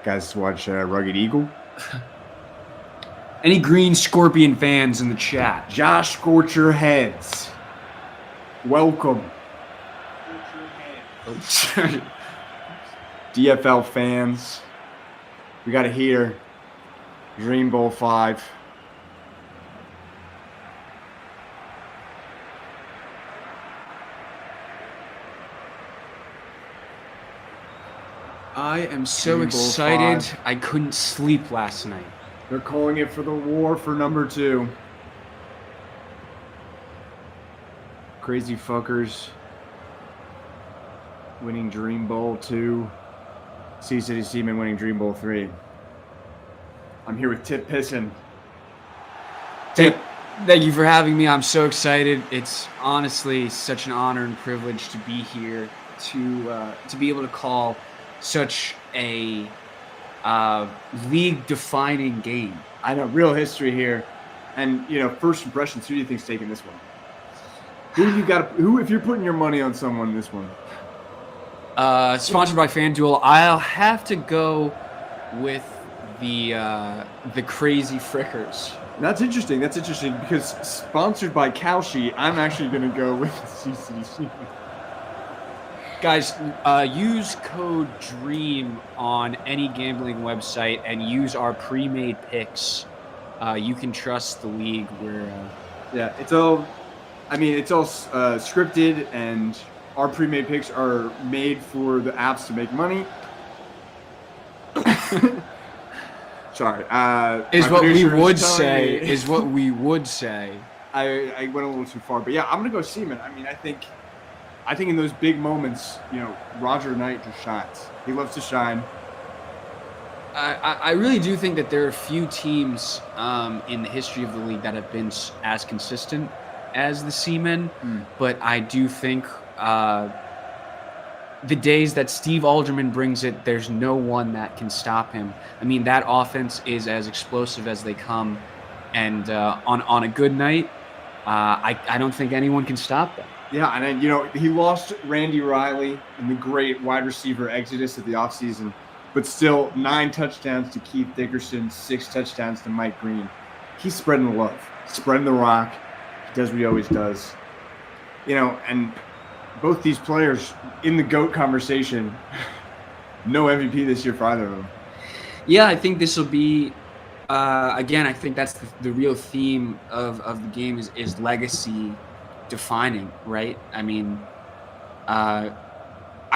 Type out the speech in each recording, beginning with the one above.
guys watch Rugged Eagle? Any Green Scorpion fans in the chat? Josh Scorcher Heads. Welcome. DFL fans. We got to hear Dream Bowl 5. I am so excited. I couldn't sleep last night. They're calling it for the war for number 2. Crazy fuckers winning Dream Bowl 2. Sea City Seaman winning Dream Bowl 3. I'm here with Tip Pisson. Tip, thank you for having me. I'm so excited. It's honestly such an honor and privilege to be here to be able to call such a league-defining game. I know, real history here. And, first impressions, who do you think's taking this one? Who, if you're putting your money on someone, this one? Sponsored by FanDuel. I'll have to go with the Crazy Frickers. That's interesting because sponsored by Kalshi, I'm actually going to go with CCC. Guys, use code DREAM on any gambling website and use our pre-made picks. You can trust the league. It's all scripted, and our pre-made picks are made for the apps to make money. Sorry. Is what we would say. I went a little too far, but yeah, I'm gonna go Seaman. I think in those big moments, Roger Knight just shines. He loves to shine. I really do think that there are a few teams in the history of the league that have been as consistent as the Seamen, but I do think the days that Steve Alderman brings it, there's no one that can stop him. I mean, that offense is as explosive as they come, and on a good night, I don't think anyone can stop them. Yeah, and then, he lost Randy Riley in the great wide receiver exodus of the offseason, but still 9 touchdowns to Keith Dickerson, 6 touchdowns to Mike Green. He's spreading the love, spreading the rock. He does what he always does. And both these players in the GOAT conversation, no MVP this year for either of them. Yeah, I think this will be, again, I think that's the real theme of the game is legacy defining, right? I mean, I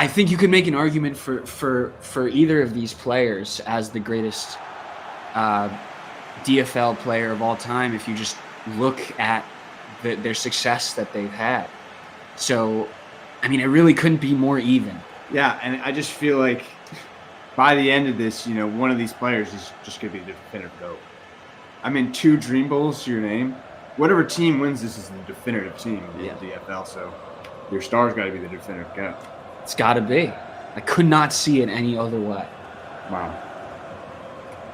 think you could make an argument for either of these players as the greatest DFL player of all time if you just look at their success that they've had. So, I mean, it really couldn't be more even. Yeah, and I just feel like by the end of this, one of these players is just going to be the definitive GOAT. I mean, 2 Dream Bowls to your name. Whatever team wins this is the definitive team in the DFL, so your star's got to be the definitive GOAT. It's got to be. I could not see it any other way. Wow.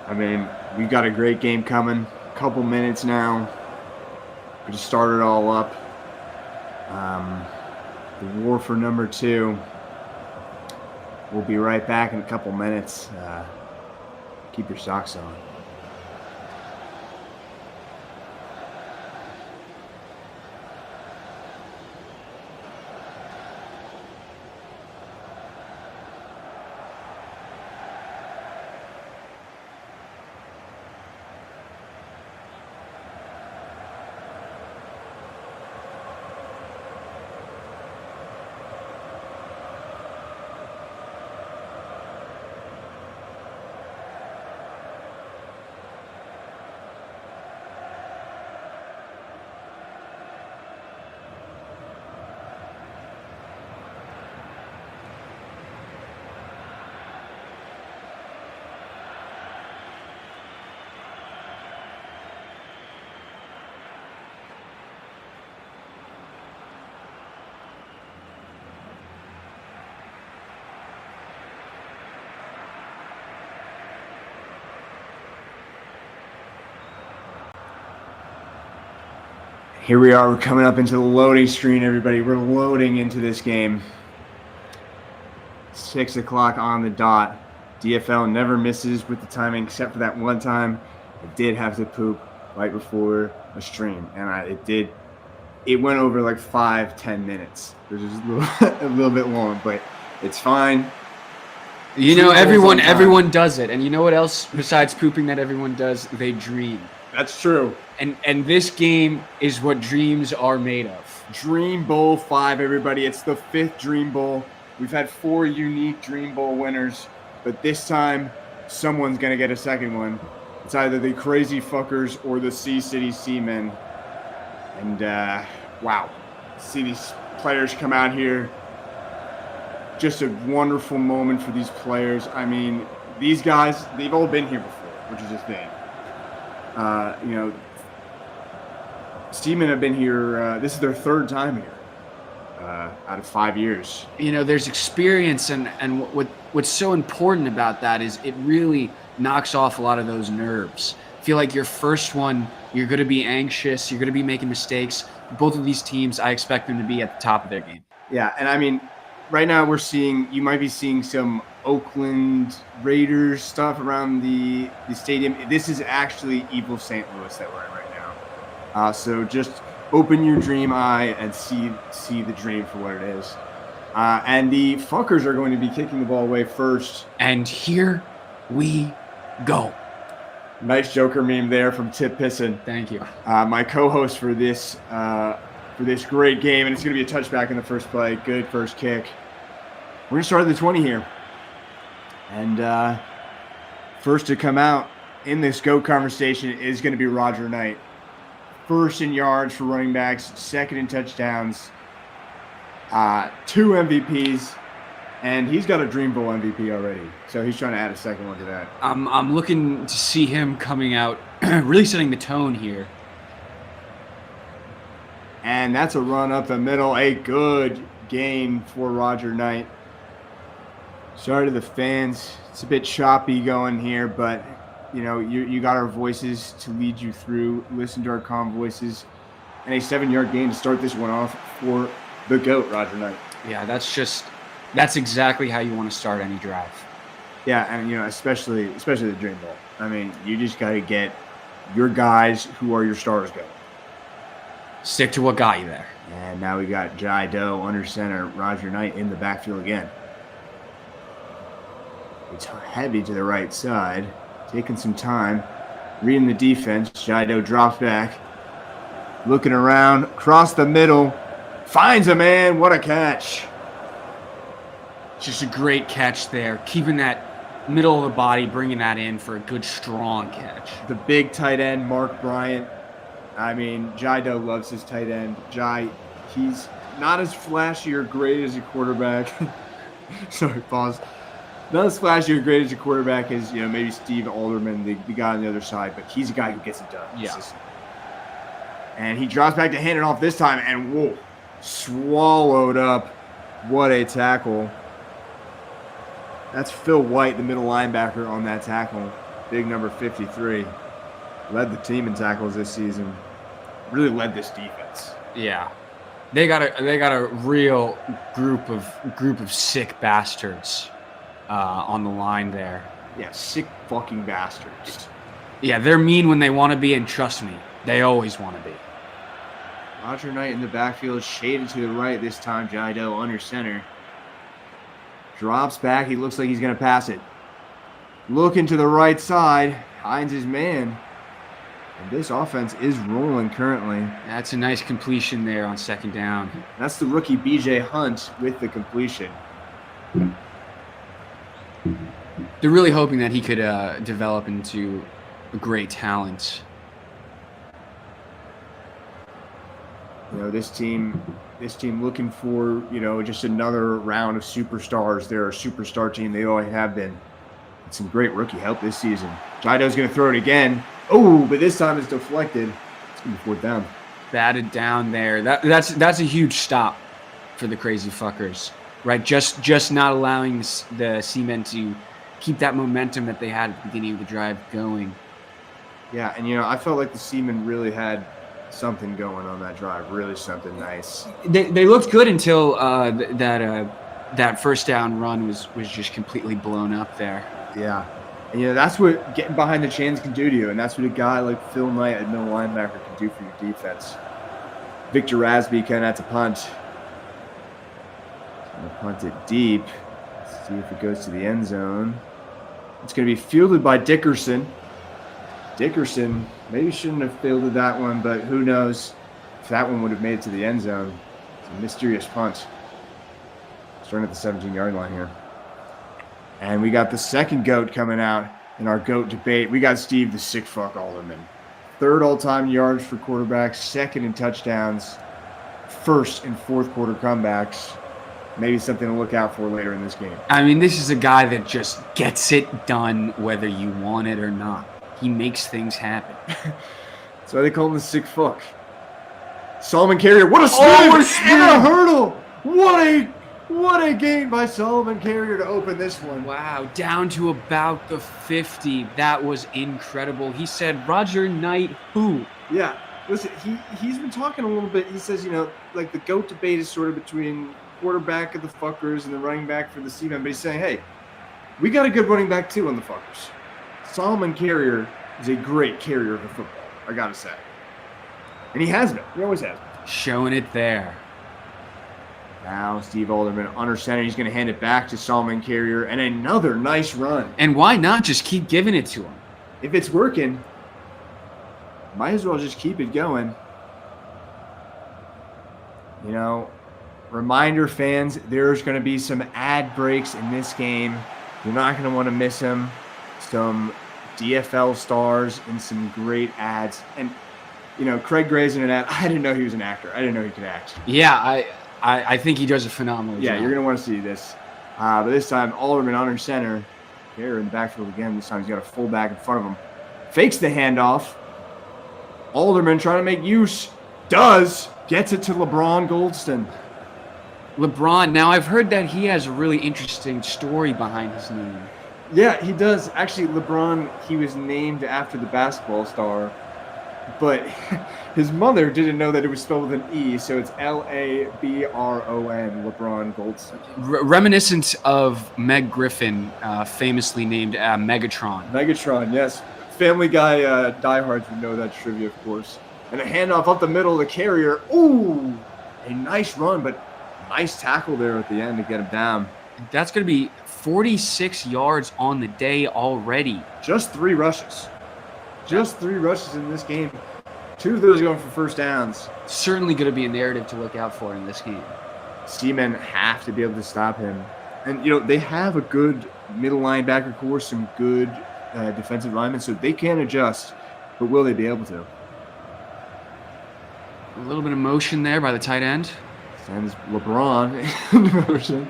I mean, we've got a great game coming. A couple minutes now. We just started it all up. The war for number 2. We'll be right back in a couple minutes. Keep your socks on. Here we are. We're coming up into the loading screen, everybody. We're loading into this game. 6 o'clock on the dot. DFL never misses with the timing, except for that one time I did have to poop right before a stream, and it went over like 5-10 minutes, which is a little bit long, but it's fine. You know, everyone does it, and you know what else besides pooping that everyone does? They dream. That's true. And this game is what dreams are made of. Dream Bowl 5, everybody. It's the 5th Dream Bowl. We've had 4 unique Dream Bowl winners, but this time someone's gonna get a second one. It's either the Crazy Fuckers or the Sea City Seamen. And wow, see these players come out here. Just a wonderful moment for these players. I mean, these guys, they've all been here before, which is a thing. You know, Seamen have been here. This is their 3rd time here out of 5 years. You know, there's experience, and what's so important about that is it really knocks off a lot of those nerves. I feel like your first one, you're going to be anxious, you're going to be making mistakes. Both of these teams, I expect them to be at the top of their game. Yeah, and I mean, right now you might be seeing some Oakland Raiders stuff around the stadium. This is actually evil St. Louis that we're in right now. So just open your dream eye and see the dream for what it is. And the fuckers are going to be kicking the ball away first. And here we go. Nice Joker meme there from Tip Pisson. Thank you. My co-host for this great game, and it's going to be a touchback in the first play. Good first kick. We're going to start at the 20 here. And first to come out in this GOAT conversation is going to be Roger Knight. First in yards for running backs, second in touchdowns, 2 MVPs, and he's got a Dream Bowl MVP already. So he's trying to add a second one to that. I'm looking to see him coming out, really setting the tone here. And that's a run up the middle. A good gain for Roger Knight. Sorry to the fans. It's a bit choppy going here, but you know, you got our voices to lead you through. Listen to our calm voices. And a 7-yard gain to start this one off for the GOAT, Roger Knight. Yeah, that's exactly how you want to start any drive. Yeah, and you know, especially the Dream Bowl. I mean, you just got to get your guys who are your stars going. Stick to what got you there. And now we got Jai Doe under center, Roger Knight in the backfield again. It's heavy to the right side, taking some time, reading the defense. Jai Doe drops back, looking around, across the middle, finds a man. What a catch. Just a great catch there, keeping that middle of the body, bringing that in for a good, strong catch. The big tight end, Mark Bryant. I mean, Jai Doe loves his tight end. Jai, he's not as flashy or great as a quarterback. Sorry, pause. Not as flashy or great as a quarterback as, you know, maybe Steve Alderman, the guy on the other side, but he's a guy who gets it done. Yeah. And he drops back to hand it off this time, and whoa, swallowed up. What a tackle. That's Phil White, the middle linebacker on that tackle. Big number 53. Led the team in tackles this season. Really led this defense. Yeah. They got a real group of sick bastards on the line there. Yeah, sick fucking bastards. Yeah, they're mean when they want to be, and trust me, they always want to be. Roger Knight in the backfield, shaded to the right this time. Jai Doe under center. Drops back. He looks like he's going to pass it. Looking to the right side. Finds his man. And this offense is rolling currently. That's a nice completion there on second down. That's the rookie B.J. Hunt with the completion. They're really hoping that he could develop into a great talent. You know, this team looking for, you know, just another round of superstars. They're a superstar team. They always have been. It's some great rookie help this season. Jai Doe's going to throw it again. Oh, but this time it's deflected. It's going to be 4th down. Batted down there. That's a huge stop for the Crazy Fuckers, right? Just not allowing the Seamen to keep that momentum that they had at the beginning of the drive going. Yeah, and, you know, I felt like the Seamen really had something going on that drive. Really something nice. They looked good until that first down run was just completely blown up there. Yeah. And, that's what getting behind the chains can do to you, and that's what a guy like Phil Knight at middle linebacker can do for your defense. Victor Rasby kind of had to punt. Going to punt it deep. Let's see if it goes to the end zone. It's going to be fielded by Dickerson. Dickerson maybe shouldn't have fielded that one, but who knows if that one would have made it to the end zone. It's a mysterious punt. Starting at the 17-yard line here. And we got the second GOAT coming out in our GOAT debate. We got Steve the sick fuck Alderman. Third all-time yards for quarterbacks, second in touchdowns, first in fourth quarter comebacks. Maybe something to look out for later in this game. I mean, this is a guy that just gets it done whether you want it or not. He makes things happen. That's why they call him the sick fuck. Solomon Carrier, what a spin! What a spin! And a hurdle! What a gain by Solomon Carrier to open this one. Wow, down to about the 50. That was incredible. He said, Roger Knight, who? Yeah, listen, he's been talking a little bit. He says, like the GOAT debate is sort of between quarterback of the fuckers and the running back for the C-men. But he's saying, hey, we got a good running back too on the fuckers. Solomon Carrier is a great carrier of the football, I got to say. And he has been. He always has been. Showing it there. Now Steve Alderman under center. He's going to hand it back to Solomon Carrier. And another nice run. And why not just keep giving it to him? If it's working, might as well just keep it going. Reminder, fans, there's going to be some ad breaks in this game. You're not going to want to miss them. Some DFL stars and some great ads. And, Craig Gray's in an ad. I didn't know he was an actor. I didn't know he could act. Yeah, I think he does a phenomenal job. Yeah, you're going to want to see this. But this time, Alderman under center. Here in the backfield again. This time he's got a fullback in front of him. Fakes the handoff. Alderman trying to make use. Does. Gets it to LeBron Goldston. LeBron. Now, I've heard that he has a really interesting story behind his name. Yeah, he does. Actually, LeBron, he was named after the basketball star, but his mother didn't know that it was spelled with an E, so it's Labron, LeBron Goldston. Reminiscent of Meg Griffin, famously named Megatron. Megatron, yes. Family Guy diehards would know that trivia, of course. And a handoff up the middle of the Carrier. Ooh, a nice run, but nice tackle there at the end to get him down. That's going to be 46 yards on the day already. Just 3 rushes. Just 3 rushes in this game. 2 of those going for first downs. Certainly going to be a narrative to look out for in this game. Seamen have to be able to stop him. And, they have a good middle linebacker core, some good defensive linemen, so they can adjust. But will they be able to? A little bit of motion there by the tight end. Sends LeBron in motion.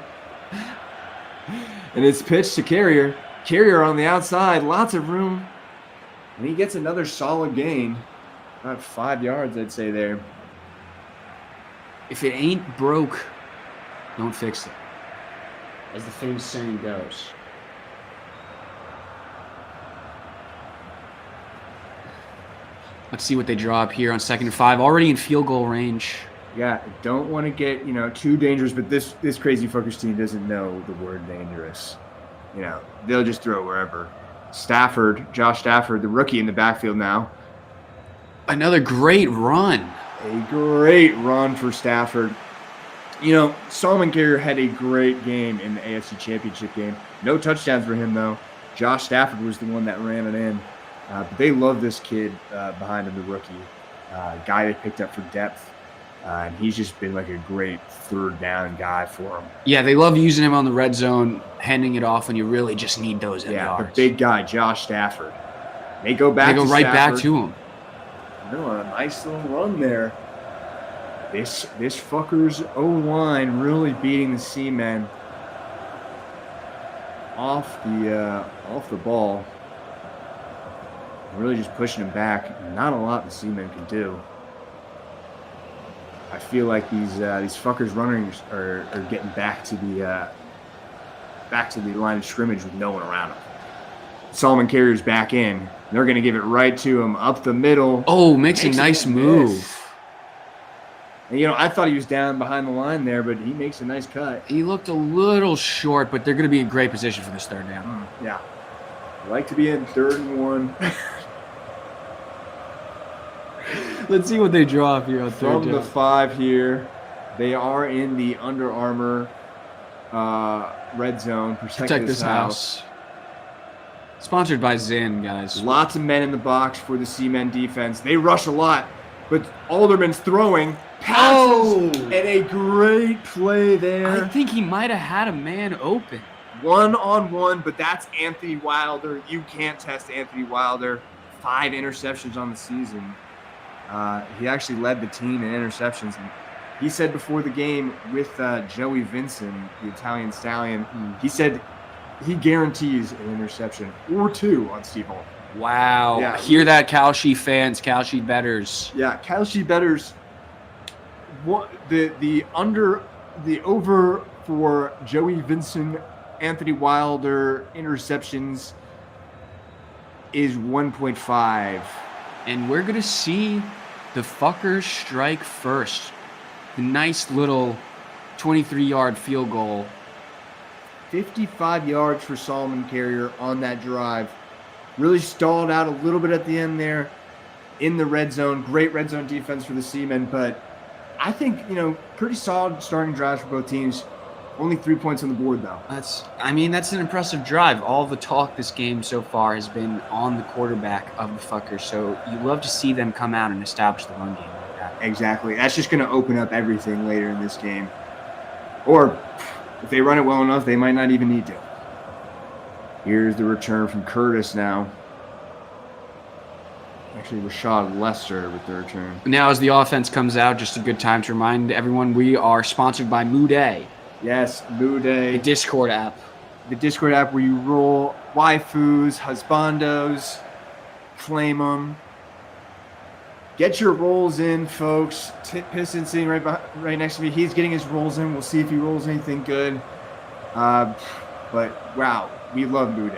And it's pitched to Carrier. Carrier on the outside, lots of room. And he gets another solid gain. About 5 yards, I'd say there. If it ain't broke, don't fix it. As the famous saying goes. Let's see what they draw up here on 2nd and 5. Already in field goal range. Yeah, don't want to get, too dangerous, but this crazy fuckers team doesn't know the word dangerous. They'll just throw it wherever. Josh Stafford, the rookie in the backfield now. Another great run. A great run for Stafford. Solomon Carrier had a great game in the AFC Championship game. No touchdowns for him, though. Josh Stafford was the one that ran it in. But they love this kid behind him, the rookie. Guy they picked up for depth. And he's just been like a great third down guy for them. Yeah, they love using him on the red zone, handing it off when you really just need those yards. The big guy, Josh Stafford. They go back. They go right back to him. A nice little run there. This fucker's O-line really beating the Seamen off the ball. Really just pushing him back. Not a lot the Seamen can do. I feel like these fuckers running are getting back to the line of scrimmage with no one around them. Solomon Carrier's back in. They're going to give it right to him up the middle. Oh, makes a nice move. And, I thought he was down behind the line there, but he makes a nice cut. He looked a little short, but they're going to be in great position for this third down. Yeah. I like to be in 3rd and 1. Let's see what they draw up here on third From the down. 5 here. They are in the Under Armour red zone. Protect this house. Sponsored by Zinn, guys. Lots of men in the box for the C-Men defense. They rush a lot, but Alderman's throwing. Passes, and a great play there. I think he might have had a man open. 1-on-1, but that's Anthony Wilder. You can't test Anthony Wilder. 5 interceptions on the season. He actually led the team in interceptions. And he said before the game with Joey Vincent, the Italian stallion, he said he guarantees an interception or 2 on Steve Holm. Wow. Yeah. Hear that, Kalshi fans, Kalshi betters. Yeah, Kalshi betters. What the over for Joey Vincent, Anthony Wilder interceptions is 1.5. And we're going to see the fuckers strike first. The nice little 23-yard field goal. 55 yards for Solomon Carrier on that drive. Really stalled out a little bit at the end there in the red zone. Great red zone defense for the Seamen, but I think, pretty solid starting drives for both teams. Only 3 points on the board, though. That's an impressive drive. All the talk this game so far has been on the quarterback of the fuckers. So you love to see them come out and establish the run game like that. Exactly. That's just going to open up everything later in this game. Or if they run it well enough, they might not even need to. Here's the return from Curtis now. Actually, Rashad Lester with the return. Now, as the offense comes out, just a good time to remind everyone we are sponsored by Moody. Yes, Moody. The Discord app. The Discord app where you roll waifus, husbandos, claim them. Get your rolls in, folks. Piston sitting right next to me. He's getting his rolls in. We'll see if he rolls anything good. But, wow, we love Moody.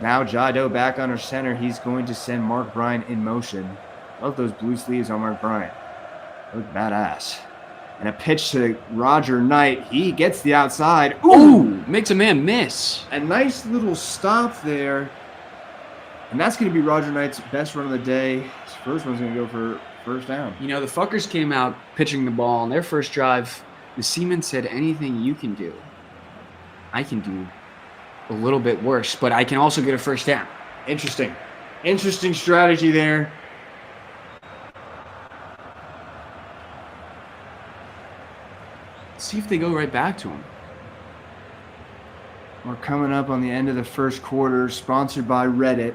Now Jado back under center. He's going to send Mark Bryant in motion. Love those blue sleeves on Mark Bryant. Look badass. And a pitch to Roger Knight. He gets the outside. Ooh! Makes a man miss. A nice little stop there. And that's going to be Roger Knight's best run of the day. His first one's going to go for first down. The fuckers came out pitching the ball on their first drive. The Seaman said, anything you can do, I can do a little bit worse, but I can also get a first down. Interesting strategy there. See if they go right back to him. We're coming up on the end of the first quarter, sponsored by Reddit.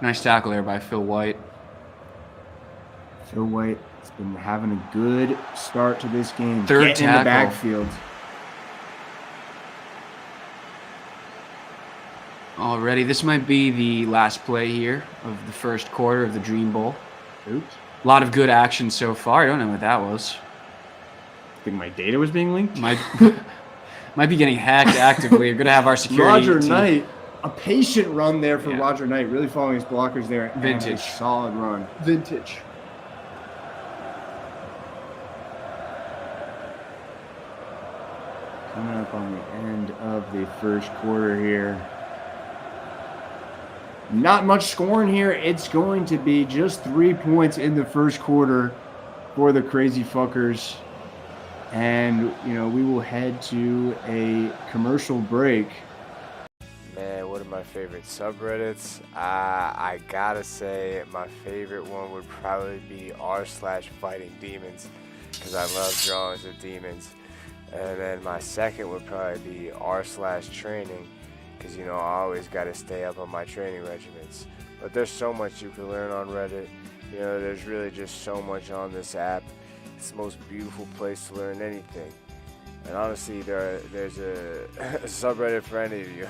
Nice tackle there by Phil White. Phil White has been having a good start to this game. Third Getting in the tackle. backfield. Already, this might be the last play here of the first quarter of the Dream Bowl. Oops. A lot of good action so far. I don't know what that was. I think my data was being linked. Might be getting hacked actively. We're going to have our security Roger team. Knight, a patient run there for Yeah. Roger Knight, really following his blockers there. and Vintage. a solid run. Vintage. Coming up on the end of the first quarter here. Not much scoring here. It's going to be just 3 points in the first quarter for the Crazy Fuckers. And, we will head to a commercial break. Man, one of my favorite subreddits, I gotta say my favorite one would probably be r/fighting demons, because I love drawings of demons. And then my second would probably be r/training, because I always gotta stay up on my training regimens. But there's so much you can learn on Reddit. There's really just so much on this app. It's the most beautiful place to learn anything. And honestly, there's a subreddit for any of you.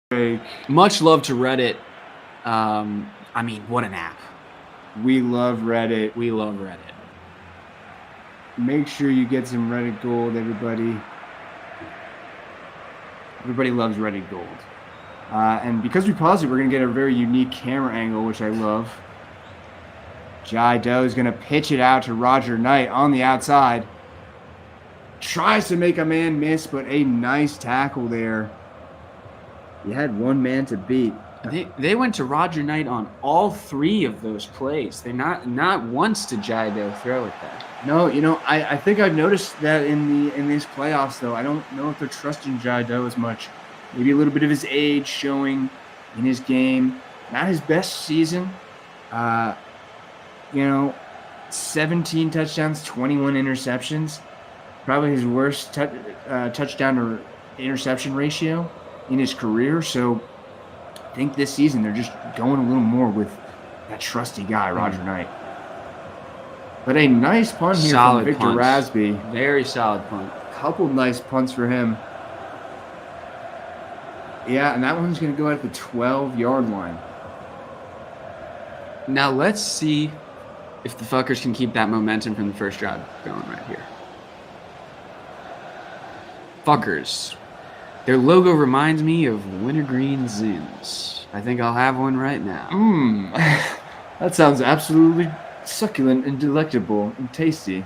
Break. Much love to Reddit. What an app. We love Reddit. We love Reddit. Make sure you get some Reddit gold, everybody. Everybody loves red and gold. And because we paused it, we're going to get a very unique camera angle, which I love. Jai Doe is going to pitch it out to Roger Knight on the outside. Tries to make a man miss, but a nice tackle there. You had one man to beat. They went to Roger Knight on all 3 of those plays. They not once did Jai Doe throw it there. No, I think I've noticed that in these playoffs, though. I don't know if they're trusting Jai Doe as much. Maybe a little bit of his age showing in his game. Not his best season. 17 touchdowns, 21 interceptions. Probably his worst touchdown to interception ratio in his career. So I think this season they're just going a little more with that trusty guy, Roger Knight. But a nice punt here from Victor Rasby. Very solid punt. Couple nice punts for him. Yeah, and that one's going to go at the 12-yard line. Now let's see if the fuckers can keep that momentum from the first drive going right here. Fuckers. Their logo reminds me of wintergreen Zims. I think I'll have one right now. That sounds absolutely succulent and delectable and tasty.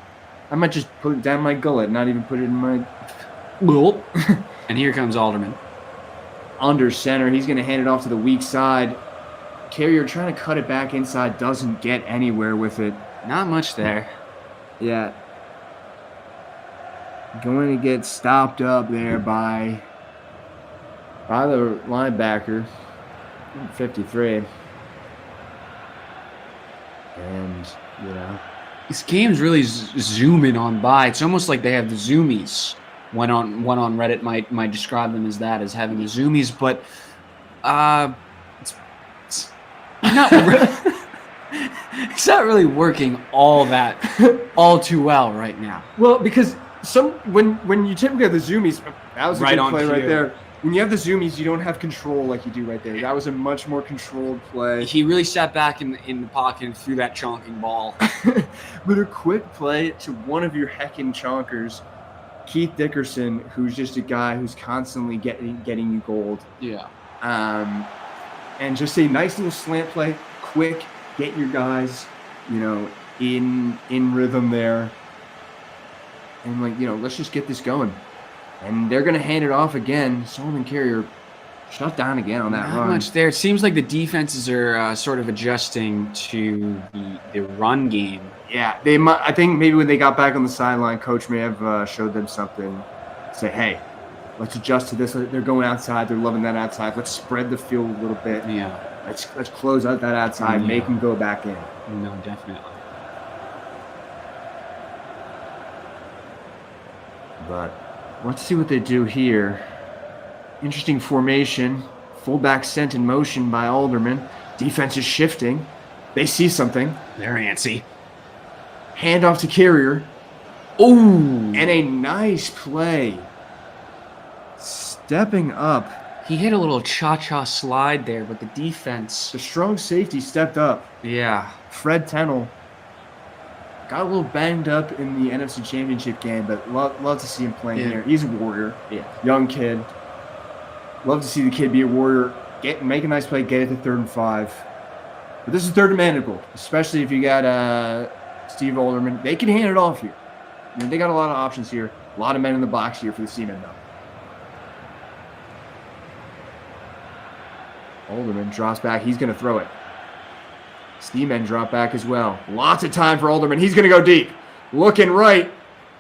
I might just put it down my gullet, not even put it in my... And here comes Alderman. Under center, he's going to hand it off to the weak side. Carrier trying to cut it back inside, doesn't get anywhere with it. Not much there. Yeah. Going to get stopped up there by the linebacker, 53. And, this game's really zooming on by. It's almost like they have the zoomies. One on Reddit might describe them as that, as having the zoomies, but it's not it's not really working all too well right now. Well, because when you typically have the zoomies, that was a Right good on play right cue. there. When you have the zoomies, you don't have control like you do right there. That was a much more controlled play. He really sat back in the pocket and threw that chonking ball. But a quick play to one of your heckin' chonkers, Keith Dickerson, who's just a guy who's constantly getting you gold. Yeah. And just a nice little slant play, quick, get your guys, in rhythm there. And let's just get this going. And they're going to hand it off again. Solomon Carrier shut down again on that Not run. much there. It seems like the defenses are sort of adjusting to the run game. Yeah, they might. I think maybe when they got back on the sideline, coach may have showed them something. Say, hey, let's adjust to this. They're going outside. They're loving that outside. Let's spread the field a little bit. Yeah. Let's close out that outside. Yeah. Make them go back in. No, definitely. But let's see what they do here. Interesting formation. Fullback sent in motion by Alderman. Defense is shifting. They see something. They're antsy. Hand off to Carrier. Ooh. And a nice play. Stepping up. He hit a little cha-cha slide there, but the defense. The strong safety stepped up. Yeah. Fred Tennell got a little banged up in the NFC Championship game, but love to see him playing here. He's a warrior. Yeah. Young kid. Love to see the kid be a warrior. Make a nice play, get it to 3rd and 5. But this is 3rd and manageable, especially if you got Steve Alderman. They can hand it off here. They got a lot of options here. A lot of men in the box here for the Seamen, though. Alderman drops back. He's going to throw it. Seamen drop back as well. Lots of time for Alderman. He's going to go deep. Looking right.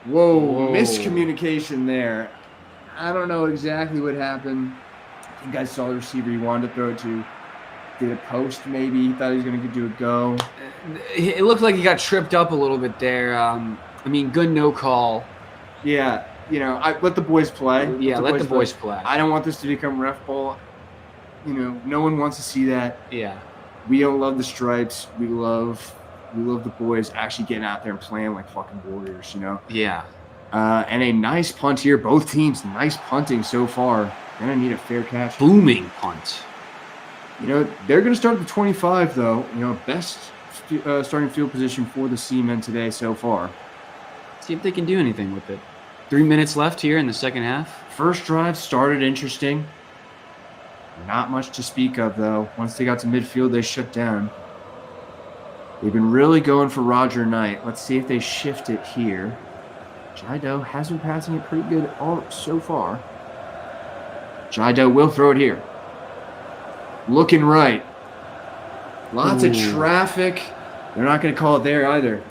Whoa. Miscommunication there. I don't know exactly what happened. I think I saw the receiver he wanted to throw it to. Did a post maybe. He thought he was going to do a go. It looked like he got tripped up a little bit there. Good no call. Yeah. I let the boys play. Yeah, let the boys play. I don't want this to become ref ball. No one wants to see that. Yeah. We don't love the stripes. We love the boys actually getting out there and playing like fucking warriors, Yeah. And a nice punt here. Both teams, nice punting so far. Gonna need a fair catch. Booming punt. They're gonna start at the 25 though. Best starting field position for the Seamen today so far. See if they can do anything with it. 3 minutes left here in the second half. First drive started interesting. Not much to speak of, though. Once they got to midfield, they shut down. They've been really going for Roger Knight. Let's see if they shift it here. Jido has been passing it pretty good all so far. Jido will throw it here. Looking right. Lots of traffic. They're not going to call it there either.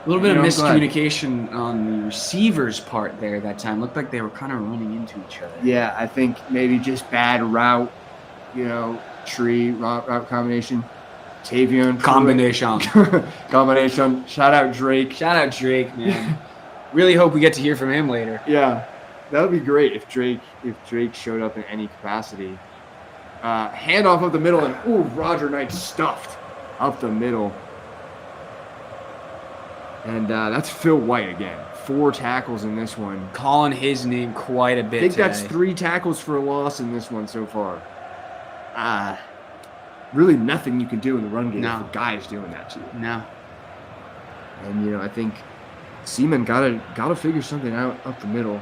A little bit of miscommunication on the receiver's part there that time. Looked like they were kind of running into each other. Yeah, I think maybe just bad route, tree, route combination. Tavion. Combination. Shout out Drake. Shout out Drake, man. Really hope we get to hear from him later. Yeah, that would be great if Drake showed up in any capacity. Handoff up the middle, and Roger Knight stuffed up the middle. And that's Phil White again. 4 tackles in this one. Calling his name quite a bit. I think today. that's 3 tackles for a loss in this one so far. Really nothing you can do in the run game if a guy is doing that to you. No. And I think Seaman gotta figure something out up the middle.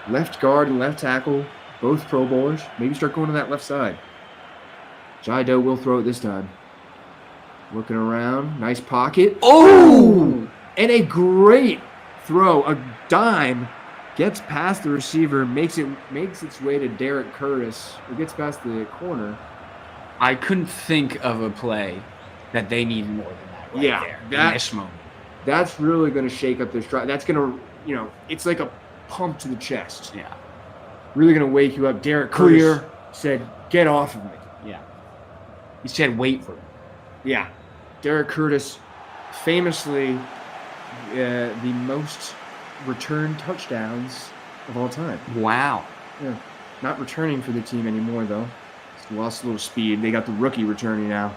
Left guard and left tackle, both Pro Bowlers. Maybe start going to that left side. Jido will throw it this time. Looking around, nice pocket. Oh! And a great throw, a dime, gets past the receiver, makes its way to Derek Curtis, who gets past the corner. I couldn't think of a play that they need more than that there in this moment. That's really going to shake up their stride. That's going to, it's like a pump to the chest. Yeah. Really going to wake you up. Derek Curtis said, "Get off of me." Yeah. He said, "Wait for it." Yeah. Derek Curtis, famously the most return touchdowns of all time. Wow. Yeah. Not returning for the team anymore, though. He's lost a little speed. They got the rookie returning now.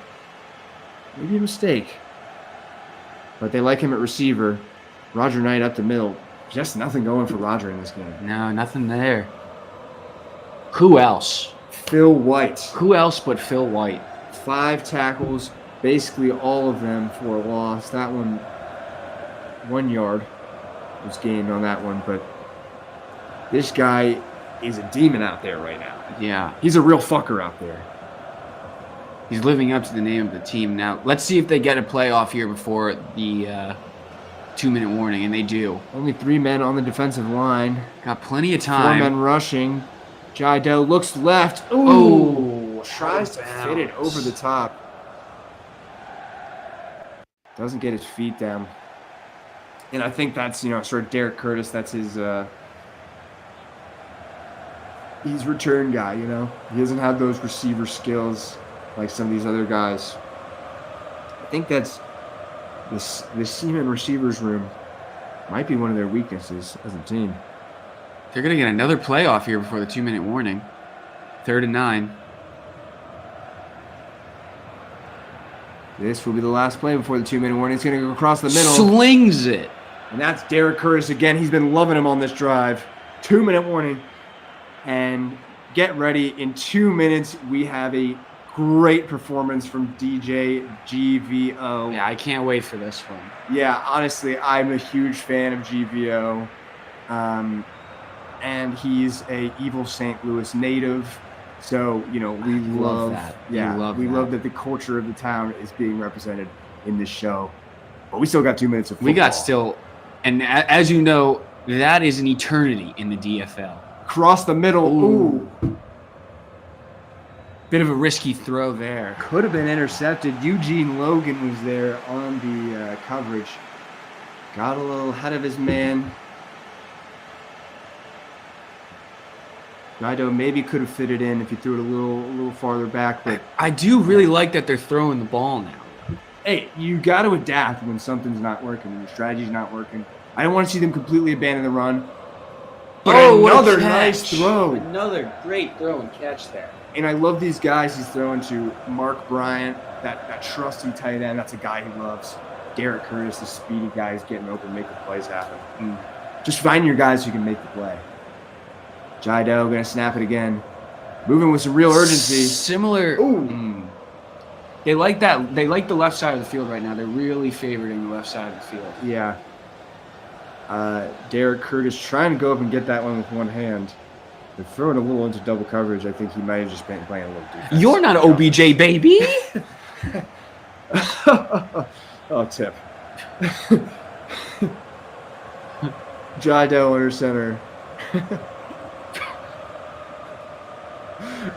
Maybe a mistake. But they like him at receiver. Roger Knight up the middle. Just nothing going for Roger in this game. No, nothing there. Who else? Phil White. Who else but Phil White? 5 tackles, basically all of them for a loss. That one, 1 yard was gained on that one. But this guy is a demon out there right now. Yeah. He's a real fucker out there. He's living up to the name of the team. Now, let's see if they get a playoff here before the 2-minute warning, and they do. Only 3 men on the defensive line. Got plenty of time. 4 men rushing. Jido looks left. Ooh. Tries to fit it over the top. Doesn't get his feet down. And I think that's, sort of Derek Curtis. That's his he's return guy, He doesn't have those receiver skills like some of these other guys. I think that's this Seaman receivers room might be one of their weaknesses as a team. They're going to get another playoff here before the 2-minute warning. 3rd and 9. This will be the last play before the 2-minute warning. It's going to go across the middle. Slings it. And that's Derek Curtis again. He's been loving him on this drive. 2-minute warning. And get ready. In 2 minutes, we have a great performance from DJ GVO. Yeah, I can't wait for this one. Yeah, honestly, I'm a huge fan of GVO. And he's a Evil St. Louis native. So, we love that. Yeah, we love that the culture of the town is being represented in this show. But we still got 2 minutes of football. We got still, and as you know, that is an eternity in the DFL. Cross the middle. Ooh. Bit of a risky throw there. Could have been intercepted. Eugene Logan was there on the coverage. Got a little ahead of his man. Jido maybe could have fit it in if he threw it a little farther back, but I do really like that they're throwing the ball now. Hey, you got to adapt when something's not working, when your strategy's not working. I don't want to see them completely abandon the run. But another nice throw. Another great throw and catch there. And I love these guys he's throwing to. Mark Bryant, that trusty tight end. That's a guy he loves. Derek Curtis, the speedy guy who's getting open, making plays happen. Just find your guys who can make the play. Jido going to snap it again. Moving with some real urgency. Similar. Ooh. They like that. They like the left side of the field right now. They're really favoring the left side of the field. Yeah. Derek Curtis trying to go up and get that one with one hand. But throwing a little into double coverage, I think he might have just been playing a little defense. You're not OBJ, baby. Oh, tip. Jidell under center.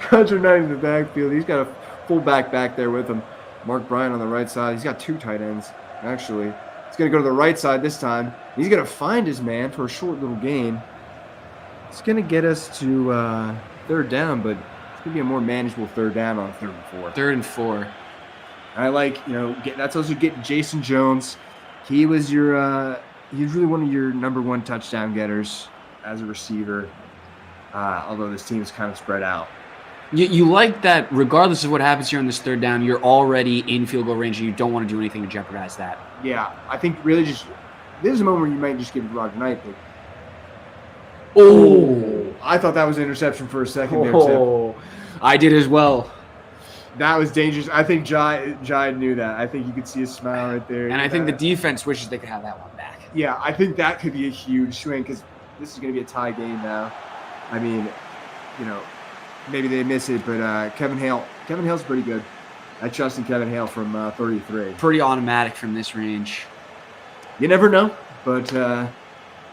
Hunter Knight in the backfield. He's got a fullback back there with him. Mark Bryant on the right side. He's got 2 tight ends, actually. He's going to go to the right side this time. He's going to find his man for a short little gain. It's going to get us to third down, but it's going to be a more manageable third down on 3rd and 4. 3rd and 4. I like, that's also getting Jason Jones. He was he's really one of your number 1 touchdown getters as a receiver, although this team is kind of spread out. You like that regardless of what happens here on this 3rd down, you're already in field goal range and you don't want to do anything to jeopardize that. Yeah, I think really this is a moment where you might just give it to Roger Knight. But I thought that was an interception for a second there, Tip. I did as well. That was dangerous. I think Jai knew that. I think you could see a smile right there. And I think the defense wishes they could have that one back. Yeah, I think that could be a huge swing because this is going to be a tie game now. I mean, maybe they miss it, but Kevin Hale's pretty good. I trust in Kevin Hale from 33. Pretty automatic from this range. You never know, but I'm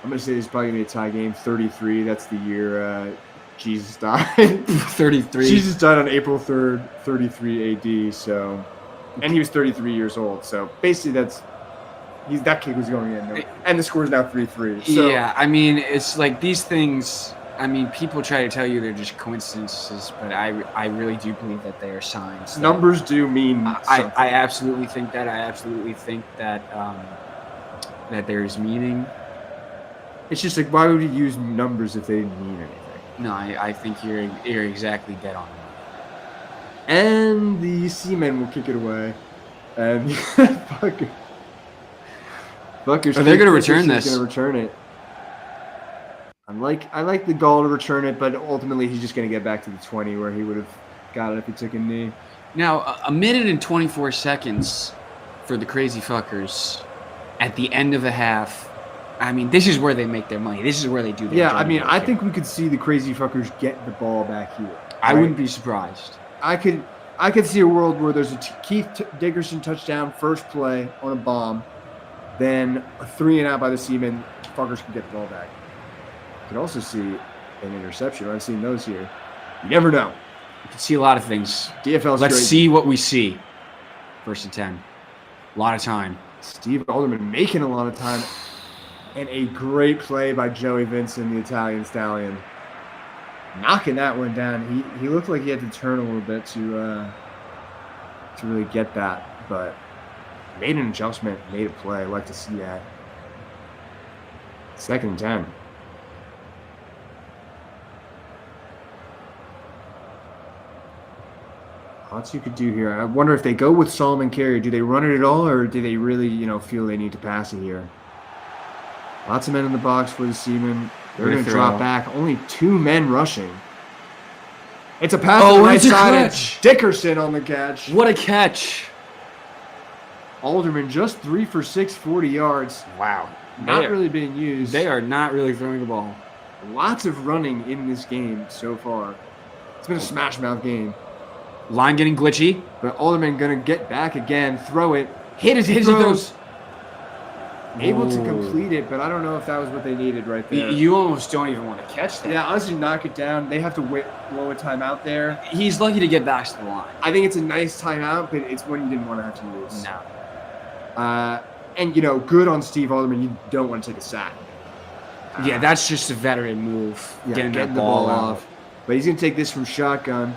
going to say it's probably going to be a tie game. 33, that's the year Jesus died. 33. Jesus died on April 3rd, 33 AD, so, and he was 33 years old. So basically that kick was going in. And the score is now 3-3. So. Yeah, I mean, it's like these things, I mean, people try to tell you they're just coincidences, but I really do believe that they are signs. Numbers do mean something. I absolutely think that. I absolutely think that that there's meaning. It's just like, why would you use numbers if they didn't mean anything? No, I think you're exactly dead on. And the Seamen will kick it away. And Buckers. They're going to return this. Going to return it. I like the goal to return it, but ultimately he's just going to get back to the 20 where he would have got it if he took a knee. Now, a minute and 24 seconds for the crazy fuckers at the end of a half. I mean, this is where they make their money. This is where they do their job. I mean, I think we could see the crazy fuckers get the ball back here. I wouldn't be surprised. I could see a world where there's a Keith Dickerson touchdown first play on a bomb, then a 3-and-out by the Seamen. Fuckers can get the ball back. You could also see an interception. I've seen those here. You never know. You can see a lot of things. DFL's Let's great. see what we see. 1st and 10. A lot of time. Steve Alderman making a lot of time. And a great play by Joey Vincent, the Italian Stallion. Knocking that one down. He looked like he had to turn a little bit to really get that. But made an adjustment, made a play. I'd like to see that. 2nd and 10. Lots you could do here. I wonder if they go with Solomon Carey. Do they run it at all, or do they really, feel they need to pass it here? Lots of men in the box for the Seamen. They're going to drop back. Only 2 men rushing. It's a pass on the right side. And Dickerson on the catch. What a catch. Alderman just 3 for 6, 40 yards. Wow. Not really being used. They are not really throwing the ball. Lots of running in this game so far. It's been a smash mouth game. Line getting glitchy. But Alderman going to get back again, throw it. Hit as he Hits throws. Able to complete it, but I don't know if that was what they needed right there. You almost don't even want to catch that. Yeah, honestly, knock it down. They have to blow a timeout there. He's lucky to get back to the line. I think it's a nice timeout, but it's one you didn't want to have to use. No. And, good on Steve Alderman. You don't want to take a sack. Yeah, that's just a veteran move. Yeah, getting the ball off. But he's going to take this from shotgun.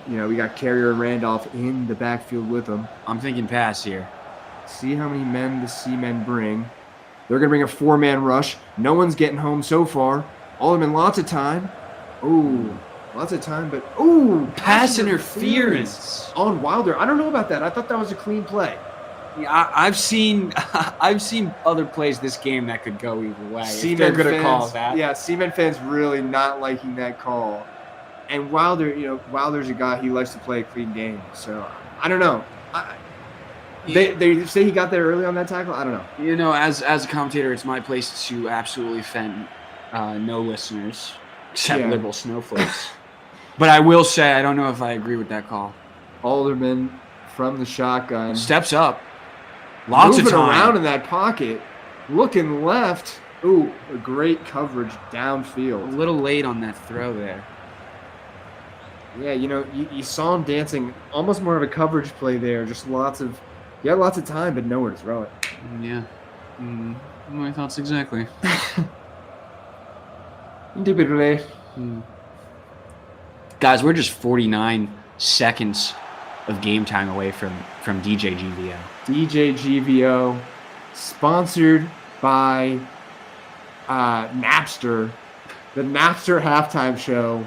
We got Carrier and Randolph in the backfield with him. I'm thinking pass here. See how many men the Seamen bring. They're going to bring a 4-man rush. No one's getting home so far. Alderman, lots of time. Ooh, lots of time, but pass interference on Wilder. I don't know about that. I thought that was a clean play. Yeah, I've seen other plays this game that could go either way. They're going to call that. Yeah, Seamen fans really not liking that call. And Wilder, Wilder's a guy, he likes to play a clean game. So, I don't know. They say he got there early on that tackle. I don't know. You know, as a commentator, it's my place to absolutely offend no listeners except liberal snowflakes. But I will say I don't know if I agree with that call. Alderman from the shotgun Steps up. Lots moving of time. around in that pocket, looking left. Ooh, a great coverage A downfield. little late on that throw there. Yeah, you saw him dancing, almost more of a coverage play there. Just you had lots of time, but nowhere to throw it. Yeah. My thoughts exactly. Indubitably. Guys, we're just 49 seconds of game time away from DJ GVO. DJ GVO, sponsored by Napster, the Napster halftime show.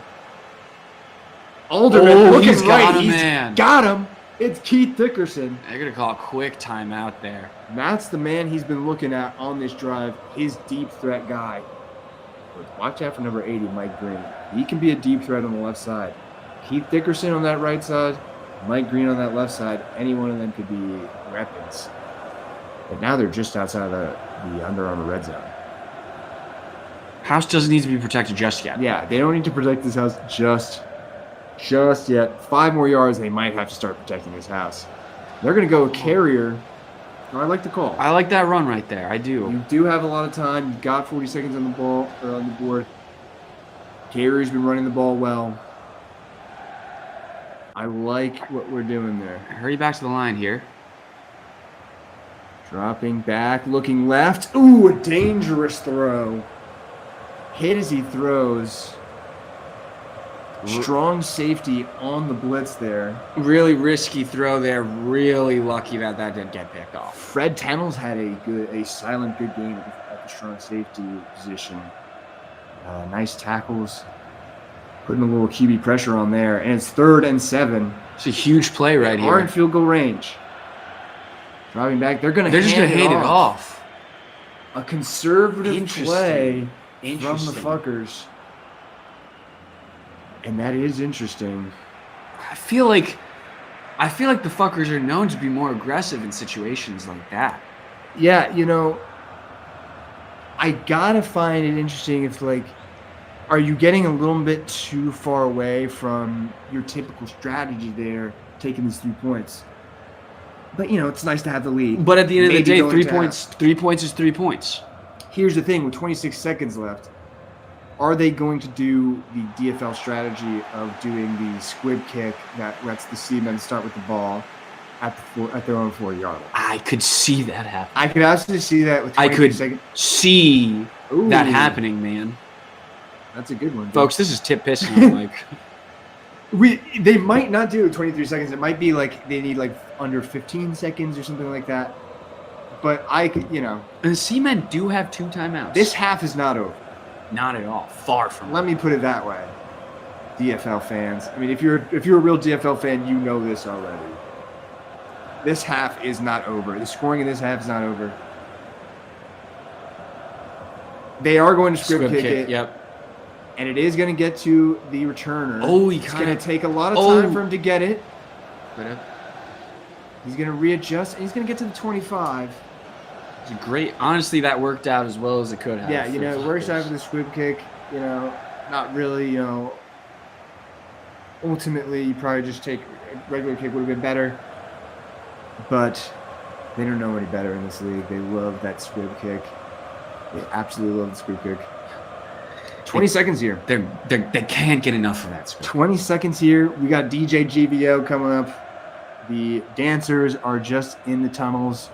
Alderman looking he's got right. him, He's man. got him. It's Keith Dickerson. They're going to call a quick timeout there. That's the man he's been looking at on this drive, his deep threat guy. Watch out for number 80, Mike Green. He can be a deep threat on the left side. Keith Dickerson on that right side, Mike Green on that left side. Any one of them could be weapons. But now they're just outside of the Under Armour red zone. House doesn't need to be protected just yet. Yeah, they don't need to protect this house just yet. 5 more yards, they might have to start protecting this house. They're going to go carrier. I like the call. I like that run right there. I do. You do have a lot of time. You've got 40 seconds on the ball or on the board. Carrier's been running the ball well. I like what we're doing there. Hurry back to the line here. Dropping back, looking left. Ooh, a dangerous throw. Hit as he throws. Strong safety on the blitz there. Really risky throw there. Really lucky that didn't get picked off. Fred Tennell's had a silent good game at the strong safety position. Nice tackles. Putting a little QB pressure on there. And it's 3rd and 7. It's a huge play right They are in here. field goal range. Driving back. They're just going to hand it off. A conservative Interesting. play from the Interesting. fuckers. And that is interesting. I feel like the fuckers are known to be more aggressive in situations like that. Yeah, I gotta find it interesting if, are you getting a little bit too far away from your typical strategy there, taking these 3 points? But, it's nice to have the lead. But at the end of the Maybe day, going 3 to points. 3 points is 3 points. Here's the thing, with 26 seconds left, are they going to do the DFL strategy of doing the squib kick that lets the Seamen start with the ball at their own 40-yard line? I could see that happen. I could absolutely see that with 26 seconds. See Ooh, that happening, man. That's a good one, dude. Folks, this is Tip pissing. They might not do 23 seconds. It might be they need under 15 seconds or something like that. But I could, And the Seamen do have 2 timeouts. this half is not over. Not at all. Far from it. Let me put it that way. DFL fans. I mean, if you're a real DFL fan, you know this already. This half is not over. The scoring in this half is not over. They are going to squib kick it. Yep. And it is going to get to the returner. Oh, it's going to take a lot of time for him to get it. He's going to readjust, and he's going to get to the 25. It's a great. Honestly, that worked out as well as it could have. Yeah, it works out for the squib kick. Not really, ultimately, you probably just take a regular kick would have been better. But they don't know any better in this league. They love that squib kick. They absolutely love the squib kick. 20 seconds here. They can't get enough of that squib. 20 seconds here. We got DJ GVO coming up. The dancers are just in the tunnels,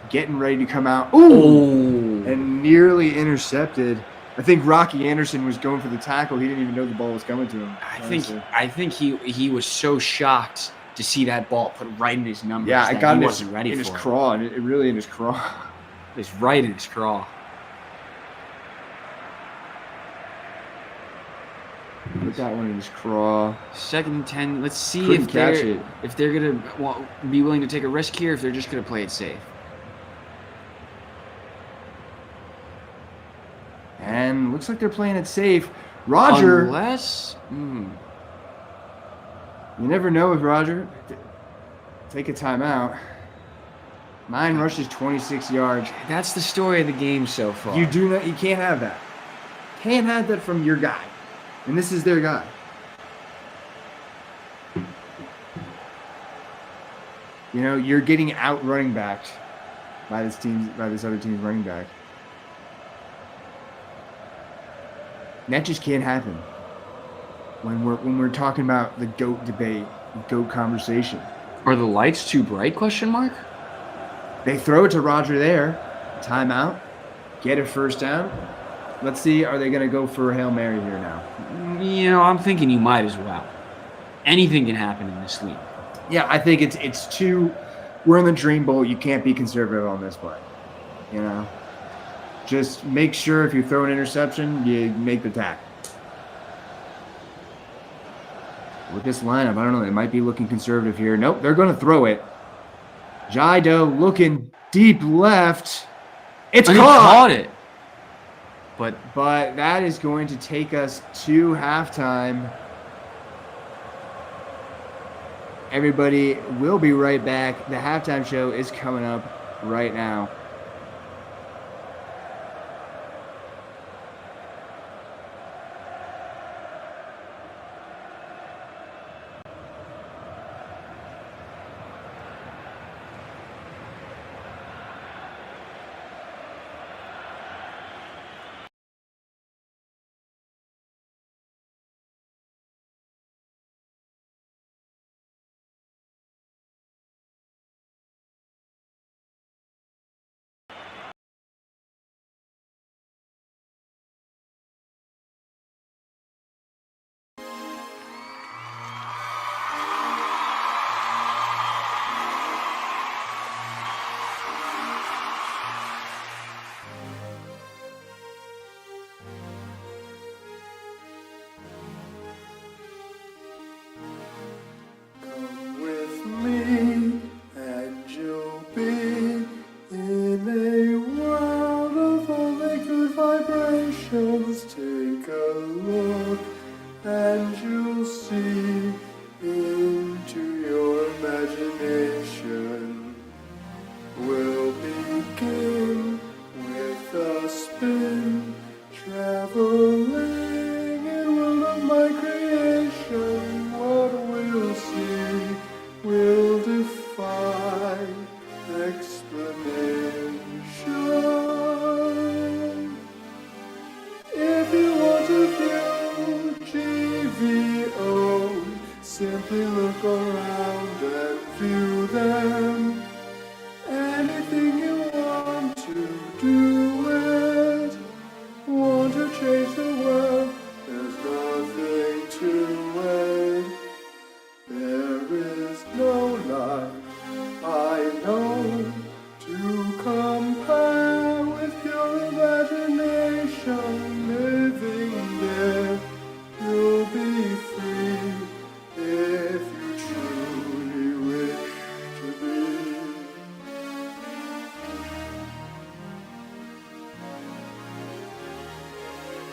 getting ready to come out. Ooh! And nearly intercepted. I think Rocky Anderson was going for the tackle. He didn't even know the ball was coming to him. I think he was so shocked to see that ball put right in his numbers. Yeah, I got he it wasn't ready in for his craw, and it really in his craw. It's right in his craw. Put that one in his craw. 2nd and 10. Let's see Couldn't catch it. if they're gonna be willing to take a risk here, if they're just gonna play it safe. And looks like they're playing it safe. Roger. Unless. You never know with Roger. take a timeout. 9 rushes, 26 yards. That's the story of the game so far. You can't have that. Can't have that from your guy. And this is their guy. You know, you're getting out running backed by this other team's running back. And that just can't happen when we're talking about the GOAT debate, the GOAT conversation. Are the lights too bright, question mark? They throw it to Roger there. Timeout. Get a first down. Let's see, are they going to go for a Hail Mary here now? You know, I'm thinking you might as well. Anything can happen in this league. Yeah, I think it's too – we're in the Dream Bowl. You can't be conservative on this play. You know? Just make sure if you throw an interception, you make the tackle. With this lineup, I don't know. They might be looking conservative here. Nope, they're going to throw it. Jaido looking deep left. It's and caught. He caught it. But that is going to take us to halftime. Everybody, we'll be right back. The halftime show is coming up right now.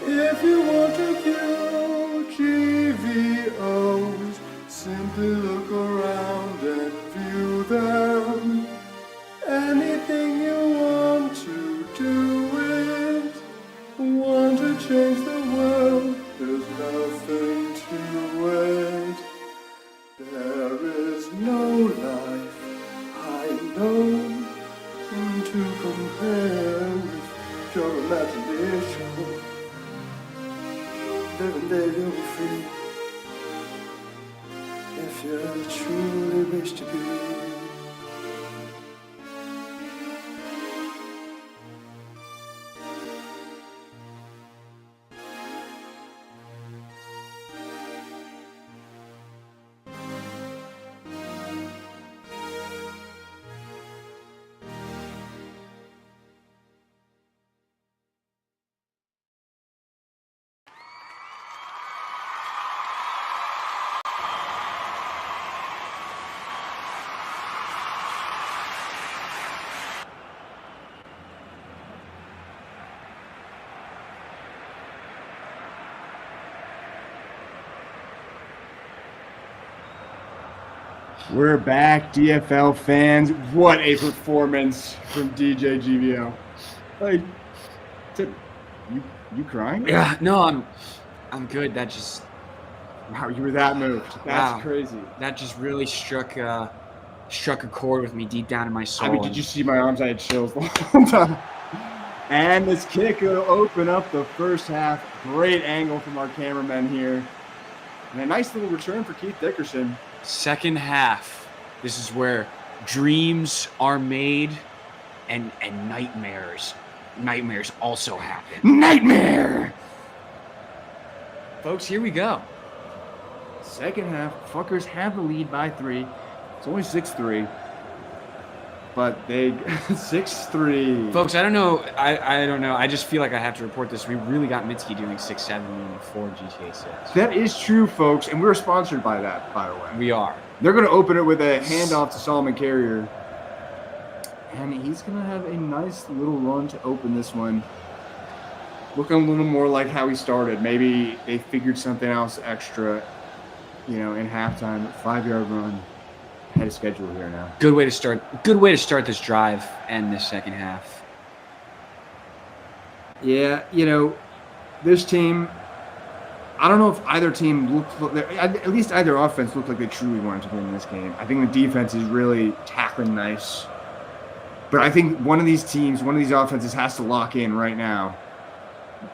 If you want to view GVOs, simply look around and view them. Anything you want to do it, want to change the world, there's nothing to it. There is no life I know to compare with your imagination. Living there you'll be free, if you truly wish to be. We're back, DFL fans. What a performance from DJ GVO. Like, you crying? Yeah, no, I'm good. That just Wow, you were that moved. That's Wow. crazy. that just really struck a chord with me deep down in my soul. I mean, did you see my arms? I had chills the whole time. And this kick will open up the first half. Great angle from our cameraman here. And a nice little return for Keith Dickerson. Second half, this is where dreams are made and nightmares also happen. Nightmare! Folks, here we go. Second half, fuckers have the lead by 3. It's only 6-3. But they 6-3. Folks, I don't know. I don't know. I just feel like I have to report this. We really got Mitski doing 6-7 for GTA 6. That is true, folks, and we're sponsored by that, by the way. We are. They're going to open it with a handoff to Solomon Carrier. And he's going to have a nice little run to open this one. Looking a little more like how he started. Maybe they figured something else extra, in halftime. 5-yard run. Ahead of schedule here now. Good way to start this drive and this second half. Yeah, this team, I don't know if either team at least either offense looked like they truly wanted to win this game. I think the defense is really tackling nice. But I think one of these offenses has to lock in right now.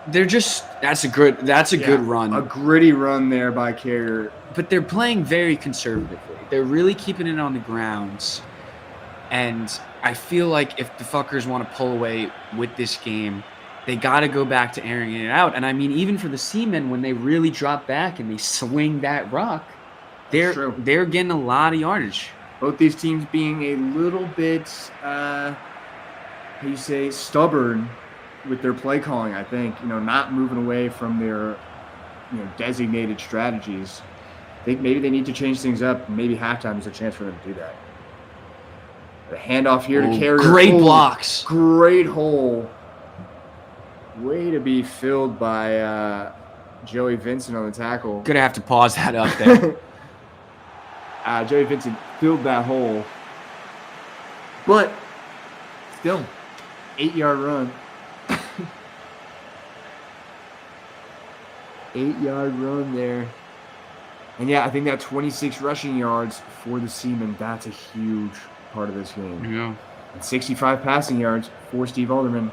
That's a good run. A gritty run there by Carrier. But they're playing very conservatively. They're really keeping it on the grounds. And I feel like if the fuckers want to pull away with this game, they got to go back to airing it out. And I mean, even for the Seamen, when they really drop back and they swing that rock, they're getting a lot of yardage. Both these teams being a little bit, stubborn with their play calling, I think. Not moving away from their, designated strategies. I think maybe they need to change things up. Maybe halftime is a chance for them to do that. The handoff here to Carrier. Great blocks. Great hole. Way to be filled by Joey Vincent on the tackle. Gonna have to pause that up there. Joey Vincent filled that hole. But still, 8-yard run. 8-yard run there. And yeah, I think that 26 rushing yards for the Seamen, that's a huge part of this game. Yeah. And 65 passing yards for Steve Alderman.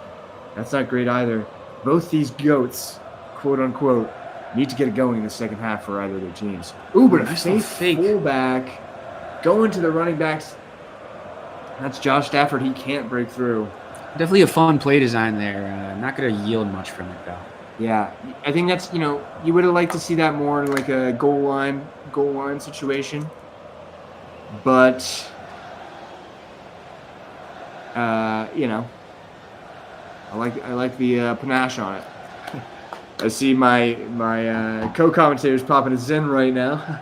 That's not great either. Both these goats, quote unquote, need to get it going in the second half for either of their teams. Ooh, but a fake fullback going to the running backs. That's Josh Stafford. He can't break through. Definitely a fun play design there. Not going to yield much from it, though. Yeah, I think that's, you would have liked to see that more in like a goal line situation. But, I like the panache on it. I see my co-commentators popping us in right now.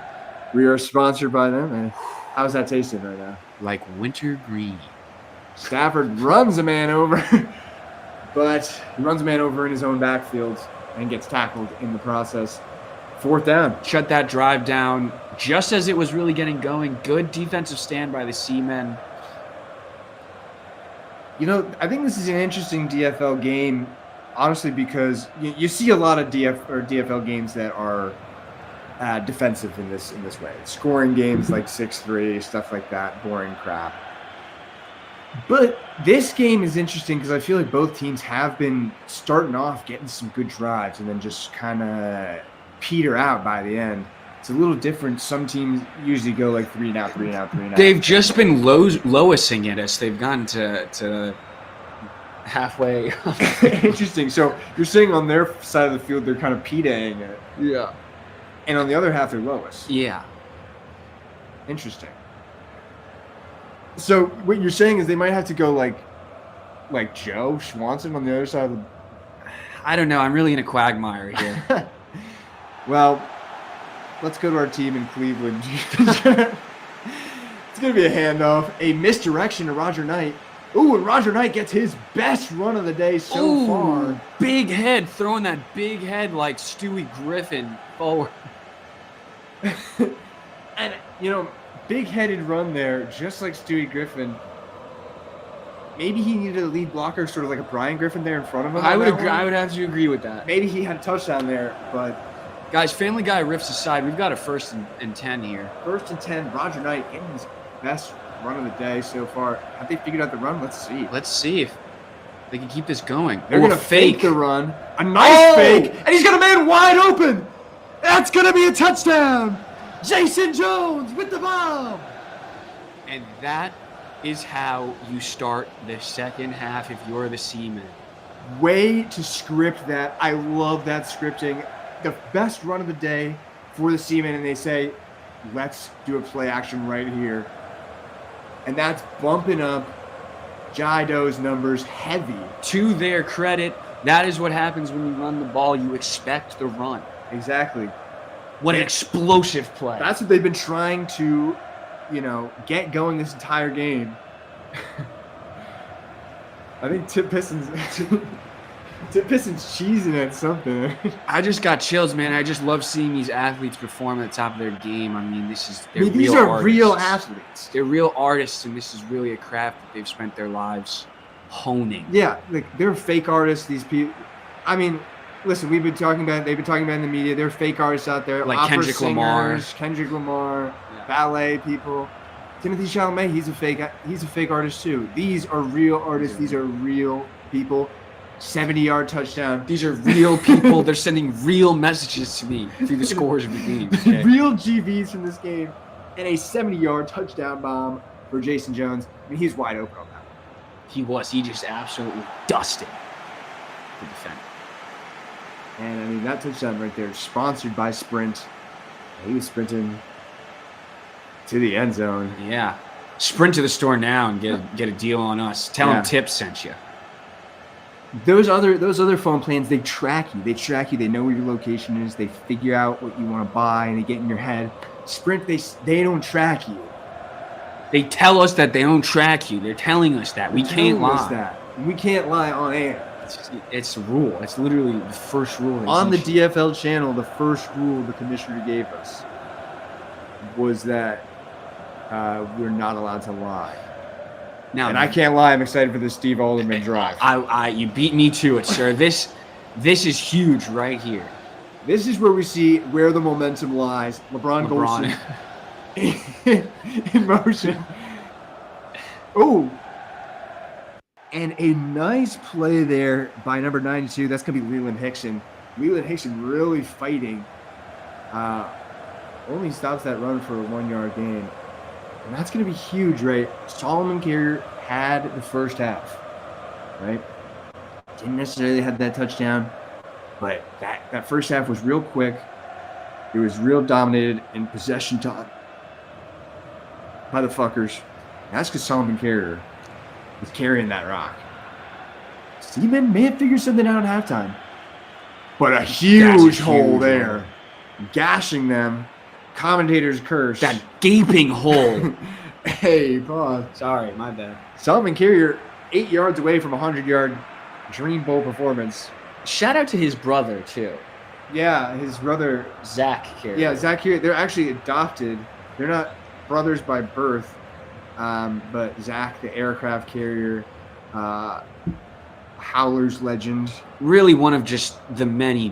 We are sponsored by them. And how's that tasting right now? Like winter green. Stafford runs a man over, but he runs a man over in his own backfield and gets tackled in the process. 4th down. Shut that drive down just as it was really getting going. Good defensive stand by the Seamen. I think this is an interesting DFL game, honestly, because you see a lot of DFL games that are defensive in this way. Scoring games like 6-3, stuff like that, boring crap. But this game is interesting because I feel like both teams have been starting off getting some good drives and then just kind of peter out by the end. It's a little different. Some teams usually go like 3 and out, 3 and out, 3 and out. They've just been lowessing at us. They've gotten to halfway. Interesting. So you're saying on their side of the field they're kind of P-daying it. Yeah. And on the other half they're lowest. Yeah. Interesting. So what you're saying is they might have to go like Joe Swanson on the other side of the... I don't know. I'm really in a quagmire here. Well, let's go to our team in Cleveland. It's going to be a handoff. A misdirection to Roger Knight. Ooh, and Roger Knight gets his best run of the day so far. Big head, throwing that big head like Stewie Griffin forward. And, big-headed run there, just like Stewie Griffin. Maybe he needed a lead blocker, sort of like a Brian Griffin there in front of him. I on would that agree. one. I would have to agree with that. Maybe he had a touchdown there, but Guys, Family Guy riffs aside, we've got a 1st and 10 here. 1st and 10, Roger Knight getting his best run of the day so far. Have they figured out the run? Let's see. Let's see if they can keep this going. They're Oh, going to fake the run. A nice Oh! fake, and he's got a man wide open. That's going to be a touchdown. Jason Jones with the bomb. And that is how you start the second half if you're the Seaman. Way to script that. I love that scripting. The best run of the day for the Seamen, and they say, let's do a play action right here. And that's bumping up Jido's numbers heavy. To their credit, that is what happens when you run the ball. You expect the run. Exactly. What an explosive play. That's what they've been trying to, get going this entire game. I think Tip Pistons cheesing at something. I just got chills, man. I just love seeing these athletes perform at the top of their game. I mean, they're these real are artists. real athletes. They're real artists, and this is really a craft that they've spent their lives honing. Yeah, like they're fake artists. These people. I mean, listen, they've been talking about in the media. They're fake artists out there, Like opera Kendrick Lamar. singers, Kendrick Lamar, Yeah. ballet people. Timothy Chalamet, he's a fake artist too. These are real artists. These are real people. 70-yard touchdown. These are real people. They're sending real messages to me through the scores of the games. Okay? Real GVs from this game, and a 70-yard touchdown bomb for Jason Jones. I mean, he's wide open on that. He was. He just absolutely dusted the defender. And I mean, that touchdown right there, sponsored by Sprint. He was sprinting to the end zone. Yeah. Sprint to the store now and get a deal on us. Tell them Tips sent you. Those other phone plans, they track you. They know where your location is. They figure out what you want to buy, and they get in your head. Sprint, they don't track you. They tell us that they don't track you. They're telling us that. We can't Telling us lie. that. We can't lie on air. It's a rule. It's literally the first rule. they On the teach you. DFL channel, the first rule the commissioner gave us was that we're not allowed to lie. Now, And I can't lie. I'm excited for the Steve Alderman drive. you beat me to it, sir. This is huge right here. This is where we see where the momentum lies. LeBron. Golson in motion. Oh. And a nice play there by number 92. That's going to be Leland Hickson. Leland Hickson really fighting. Only stops that run for a 1-yard gain. And that's going to be huge, right? Solomon Carrier had the first half, right? Didn't necessarily have that touchdown, but that first half was real quick. It was real dominated in possession time by the fuckers. That's because Solomon Carrier was carrying that rock. Seaman may have figured something out at halftime, but a huge hole there, gashing them. Commentators curse. That gaping hole. Hey, pause. Sorry, my bad. Solomon Carrier, 8 yards away from a 100-yard Dream Bowl performance. Shout out to his brother too, Yeah, his brother. Zach Carrier. Yeah, Zach Carrier. They're actually adopted. They're not brothers by birth, but Zach, the aircraft carrier, Howler's legend. Really one of just the many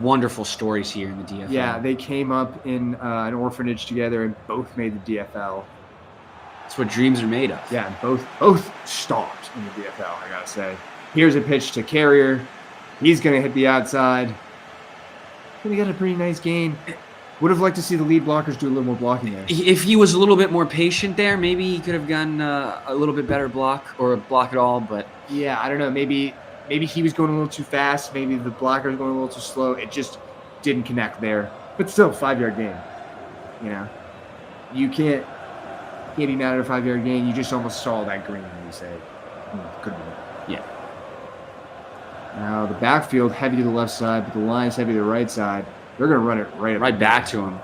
wonderful stories here in the DFL. Yeah, they came up in an orphanage together and both made the DFL. That's what dreams are made of. Yeah, and both stopped in the DFL, I gotta say. Here's a pitch to Carrier. He's gonna hit the outside. But he got a pretty nice gain. Would have liked to see the lead blockers do a little more blocking there. If he was a little bit more patient there, maybe he could have gotten a little bit better block or a block at all. But Yeah, I don't know. Maybe he was going a little too fast. Maybe the blocker was going a little too slow. It just didn't connect there. But still, 5-yard gain. You know, you can't be mad at a 5-yard gain. You just almost saw that green and you say, could have been. yeah, Now the backfield heavy to the left side, but the line's heavy to the right side. They're going to run it right back to him.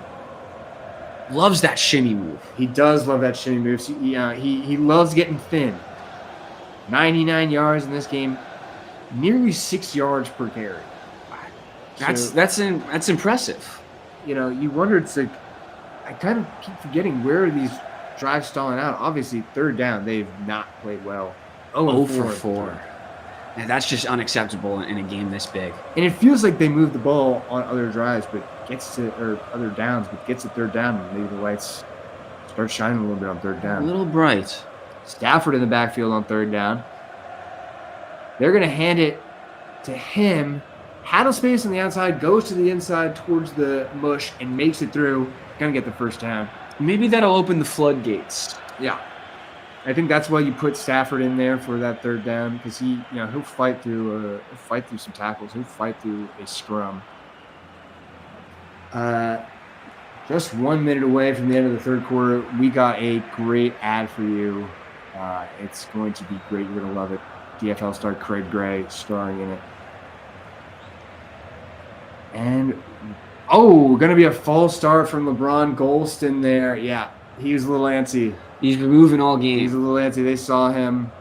Loves that shimmy move. He does love that shimmy move. He loves getting thin. 99 yards in this game, nearly 6 yards per carry. That's impressive. You know, you wonder, it's like, I kind of keep forgetting where are these drives stalling out. Obviously, third down, they've not played well. 0 for 4. And that's just unacceptable in a game this big. And it feels like they move the ball on other drives, but other downs, but gets to third down, and maybe the lights start shining a little bit on third down. A little bright. Stafford in the backfield on third down. They're going to hand it to him. Handle space on the outside, goes to the inside towards the mush and makes it through. Going to get the first down. Maybe that'll open the floodgates. Yeah. I think that's why you put Stafford in there for that third down, because he'll fight through some tackles. He'll fight through a scrum. Just 1 minute away from the end of the third quarter, we got a great ad for you. It's going to be great. You're going to love it. DFL star Craig Gray starring in it. And, going to be a false start from LeBron Golston there. Yeah, he was a little antsy. He's been moving all game. He's a little antsy. They saw him.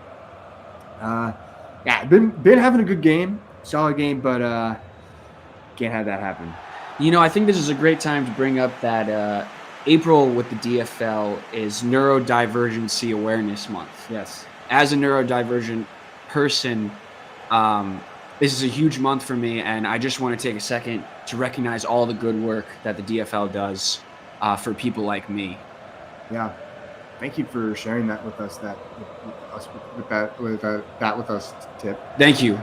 Been having a good game. Solid game, but can't have that happen. I think this is a great time to bring up that April with the DFL is Neurodivergency Awareness Month. Yes. As a neurodivergent person, this is a huge month for me, and I just want to take a second to recognize all the good work that the DFL does for people like me. Yeah. Thank you for sharing that with us. That with us, Tip. Thank you.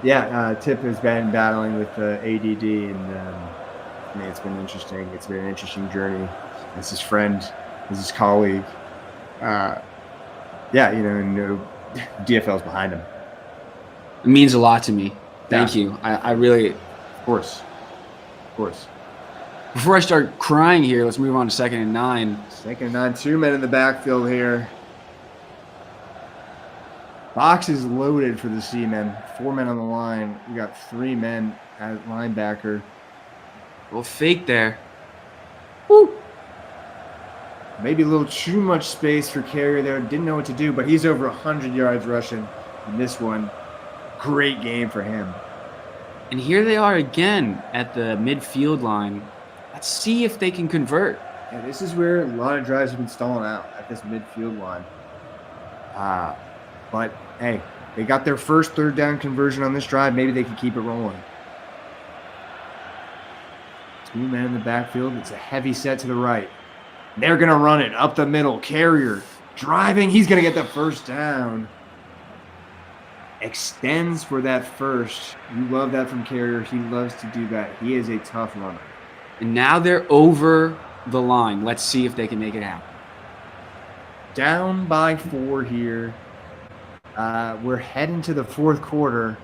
Yeah, Tip has been battling with ADD, and it's been interesting. It's been an interesting journey as his friend, as his colleague. DFL's behind him. It means a lot to me. Thank you. I really... Of course. Before I start crying here, let's move on to 2nd and 9. 2nd and 9, 2 men in the backfield here. Box is loaded for the C-men. 4 men on the line. We got 3 men at linebacker. Well, fake there. Woo! Maybe a little too much space for Carrier there. Didn't know what to do, but he's over 100 yards rushing in this one. Great game for him. And here they are again at the midfield line. Let's see if they can convert. Yeah, this is where a lot of drives have been stalling out at this midfield line. But, hey, they got their first third down conversion on this drive. Maybe they can keep it rolling. 2 men in the backfield. It's a heavy set to the right. They're going to run it up the middle. Carrier driving. He's going to get the first down. Extends for that first. You love that from Carrier. He loves to do that. He is a tough runner. And now they're over the line. Let's see if they can make it happen. Down by 4 here. We're heading to the fourth quarter.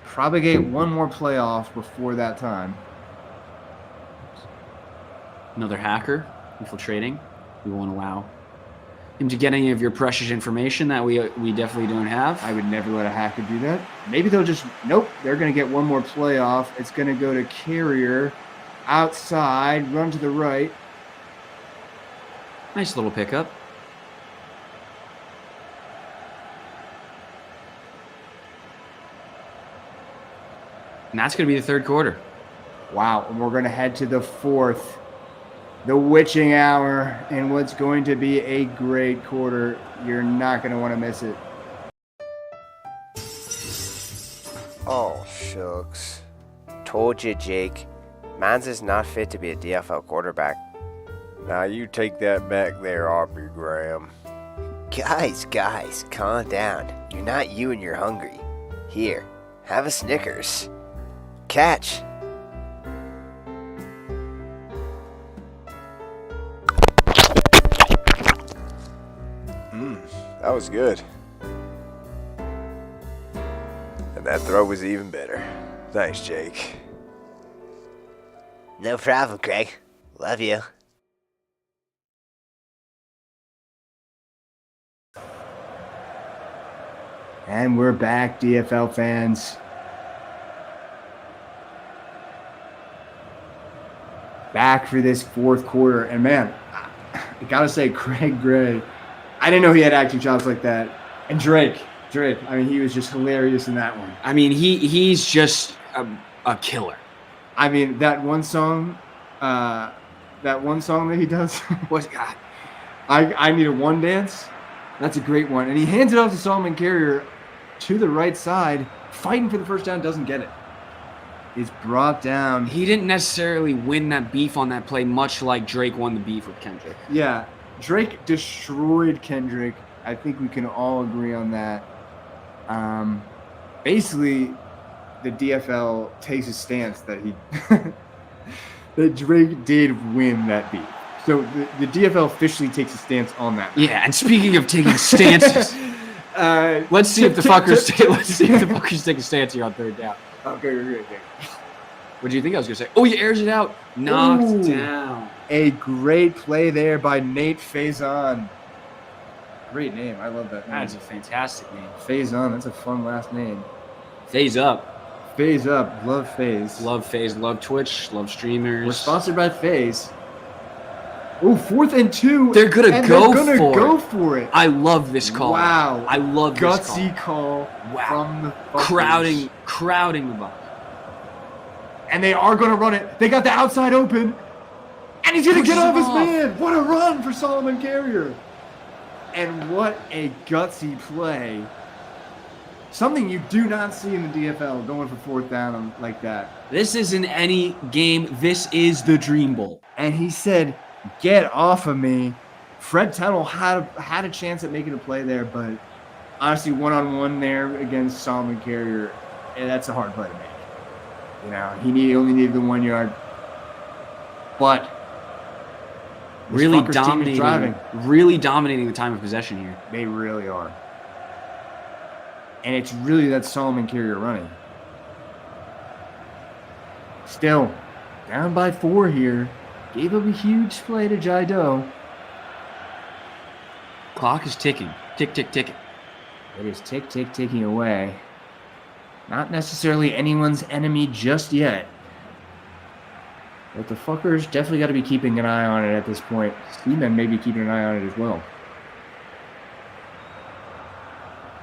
Probably get one more playoff before that time. Another hacker infiltrating. We won't allow him to get any of your precious information that we definitely don't have. I would never let a hacker do that. Maybe they'll just, nope, they're going to get one more playoff. It's going to go to Carrier. Outside, run to the right. Nice little pickup. And that's going to be the third quarter. Wow, and we're going to head to the fourth. The witching hour, and what's going to be a great quarter. You're not going to want to miss it. Oh, shucks. Told you, Jake. Mans is not fit to be a DFL quarterback. Now you take that back there, Aubrey Graham. Guys, calm down. You're not you and you're hungry. Here, have a Snickers. Catch. That was good. And that throw was even better. Thanks, Jake. No problem, Craig. Love you. And we're back, DFL fans. Back for this fourth quarter. And man, I gotta say, Craig Gray, I didn't know he had acting chops like that. And Drake, I mean, he was just hilarious in that one. I mean, he's just a killer. I mean, that one song that he does. What's God? I Need a One Dance. That's a great one. And he hands it off to Solomon Carrier to the right side, fighting for the first down, doesn't get it. It's brought down. He didn't necessarily win that beef on that play, much like Drake won the beef with Kendrick. Yeah, Drake destroyed Kendrick. I think we can all agree on that. Basically, the DFL takes a stance that that Drake did win that beef. So the DFL officially takes a stance on that. Yeah, and speaking of taking stances, let's see if the fuckers take a stance here on third down. Okay. What do you think I was gonna say? Oh, he airs it out, knocked Ooh. down. A great play there by Nate Faison. Great name. I love that name. That's a fantastic name. Faison. That's a fun last name. Phase up. Phase up. Love Phase. Love Phase. Love Twitch. Love streamers. We're sponsored by Phase. Oh, 4th and 2. They're gonna go for it. I love this call. Wow. I love this Gutsy call Wow. from the fuckers. Crowding the box. And they are going to run it. They got the outside open. And he's going to get off his man. What a run for Solomon Carrier. And what a gutsy play. Something you do not see in the DFL, going for 4th down like that. This isn't any game. This is the Dream Bowl. And he said, "Get off of me." Fred Tuttle had a chance at making a play there, but honestly, one-on-one there against Solomon Carrier, that's a hard play to make. You know, he only needed the 1 yard. But Really Fuckers team is dominating the time of possession here. They really are. And it's really that Solomon Carrier running. Still, down by 4 here. Gave up a huge play to Jaido. Clock is ticking. Tick, tick, tick. It is ticking away. Not necessarily anyone's enemy just yet. But the fuckers definitely got to be keeping an eye on it at this point. Seaman may be keeping an eye on it as well.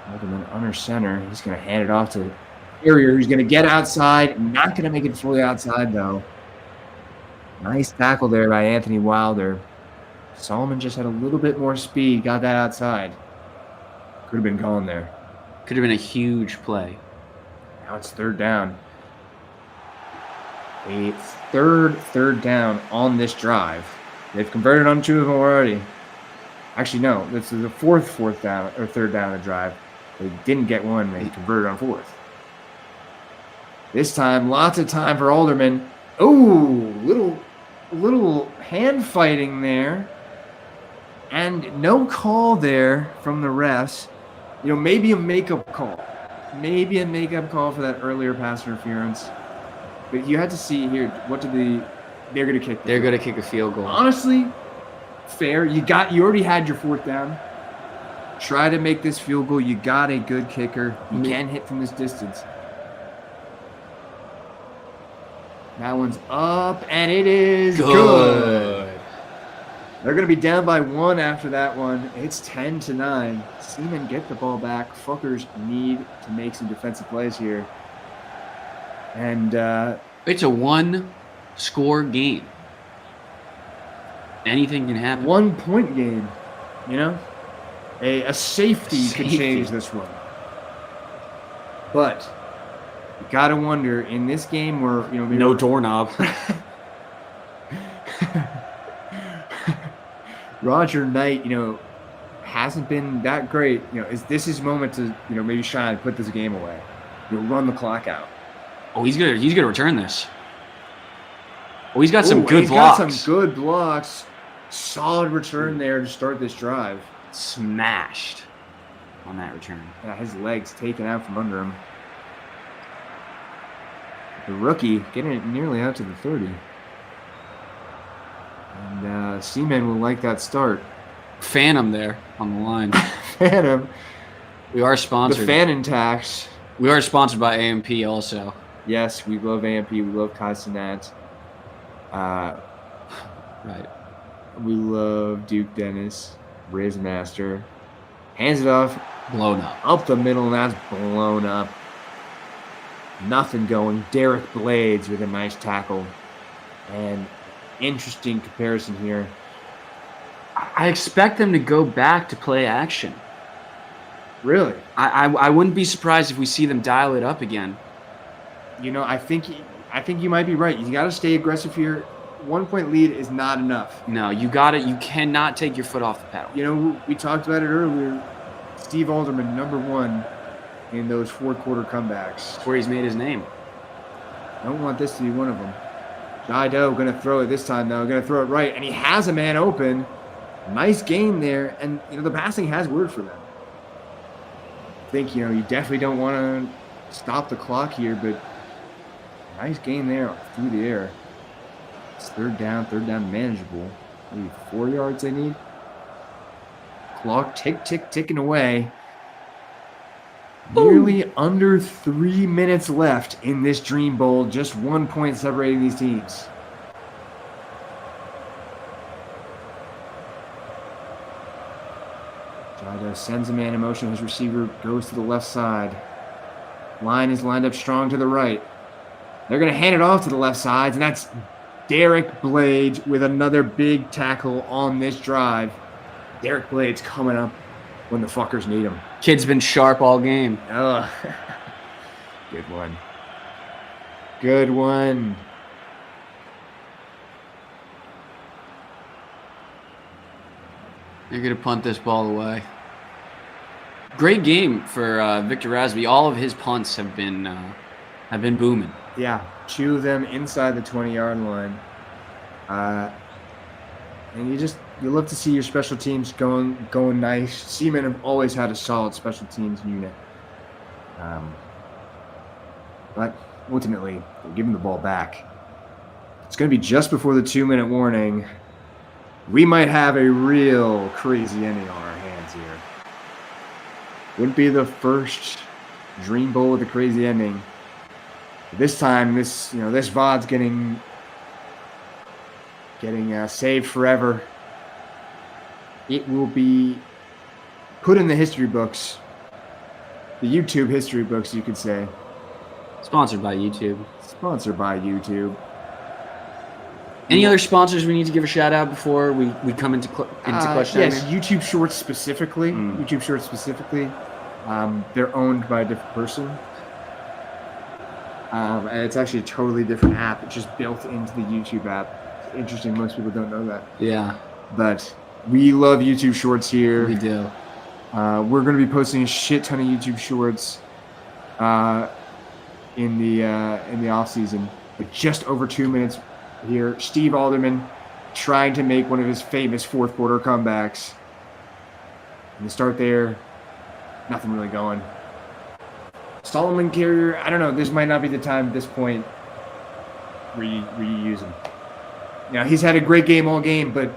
Alderman under center. He's going to hand it off to Carrier, who's going to get outside. Not going to make it fully outside, though. Nice tackle there by Anthony Wilder. Solomon just had a little bit more speed. Got that outside. Could have been gone there. Could have been a huge play. Now it's 3rd down. A third down on this drive. They've converted on 2 of them already. Actually, no. This is the fourth down or 3rd down of the drive. They didn't get one. They converted on 4th. This time, lots of time for Alderman. Oh, little hand fighting there. And no call there from the refs. You know, maybe a makeup call. Maybe a makeup call for that earlier pass interference. But you had to see here, they're going to kick. They're going to kick a field goal. Honestly, fair. You already had your 4th down. Try to make this field goal. You got a good kicker. You can hit from this distance. That one's up, and it is good. They're going to be down by 1 after that one. It's 10-9. Seaman get the ball back. Fuckers need to make some defensive plays here. And it's a 1-score game. Anything can happen. 1-point game, you know? A safety could change this one. But you got to wonder, in this game where, you know... No doorknob. Roger Knight, you know, hasn't been that great. You know, this his moment to, you know, maybe shine and put this game away. You'll run the clock out. Oh, he's gonna return this. Oh, he's got some good blocks. Got some good blocks. Solid return there to start this drive. Smashed on that return. Yeah, his legs taken out from under him. The rookie getting it nearly out to the 30. And Seaman will like that start. Phantom there on the line. Phantom. We are sponsored. The Phantom tax. We are sponsored by AMP also. Yes, we love AMP. We love Kai Cenat. Right. We love Duke Dennis. Riz Master. Hands it off. Blown up. Up the middle, and that's blown up. Nothing going. Derek Blades with a nice tackle. And interesting comparison here. I expect them to go back to play action. Really? I wouldn't be surprised if we see them dial it up again. You know, I think you might be right. You got to stay aggressive here. 1 point lead is not enough. No, you got it. You cannot take your foot off the pedal. You know, we talked about it earlier. Steve Alderman, number 1 in those fourth quarter comebacks. That's where he's made his name. Don't want this to be one of them. Jaido going to throw it this time, though. Going to throw it right, and he has a man open. Nice game there, and, you know, the passing has worked for them. I think, you know, you definitely don't want to stop the clock here, but nice game there through the air. It's third down manageable. Maybe 4 yards they need. Clock ticking away. Nearly under 3 minutes left in this Dream Bowl. Just 1 point separating these teams. Jaido sends a man in motion. His receiver goes to the left side. Line is lined up strong to the right. They're going to hand it off to the left side, and that's Derek Blades with another big tackle on this drive. Derek Blades coming up when the fuckers need him. Kid's been sharp all game. Oh, good one. Good one. They're going to punt this ball away. Great game for Victor Rasby. All of his punts have been booming. Yeah, 2 of them inside the 20-yard line. And you love to see your special teams going nice. Seamen have always had a solid special teams unit. But ultimately, they're giving the ball back. It's going to be just before the 2-minute warning. We might have a real crazy ending on our hands here. Wouldn't be the first Dream Bowl with a crazy ending. This time, this VOD's getting saved forever. It will be put in the history books, the YouTube history books, you could say. Sponsored by YouTube. Sponsored by YouTube. Any other sponsors we need to give a shout out before we come into question? Yes, YouTube Shorts specifically. YouTube Shorts specifically. They're owned by a different person. And it's actually a totally different app. It's just built into the YouTube app. It's interesting. Most people don't know that. Yeah. But we love YouTube Shorts here. We do. We're going to be posting a shit ton of YouTube Shorts in the off season. But just over 2 minutes here, Steve Alderman trying to make one of his famous fourth quarter comebacks. And the start there, nothing really going. Solomon Carrier, I don't know. This might not be the time at this point where you use him. Now, he's had a great game all game, but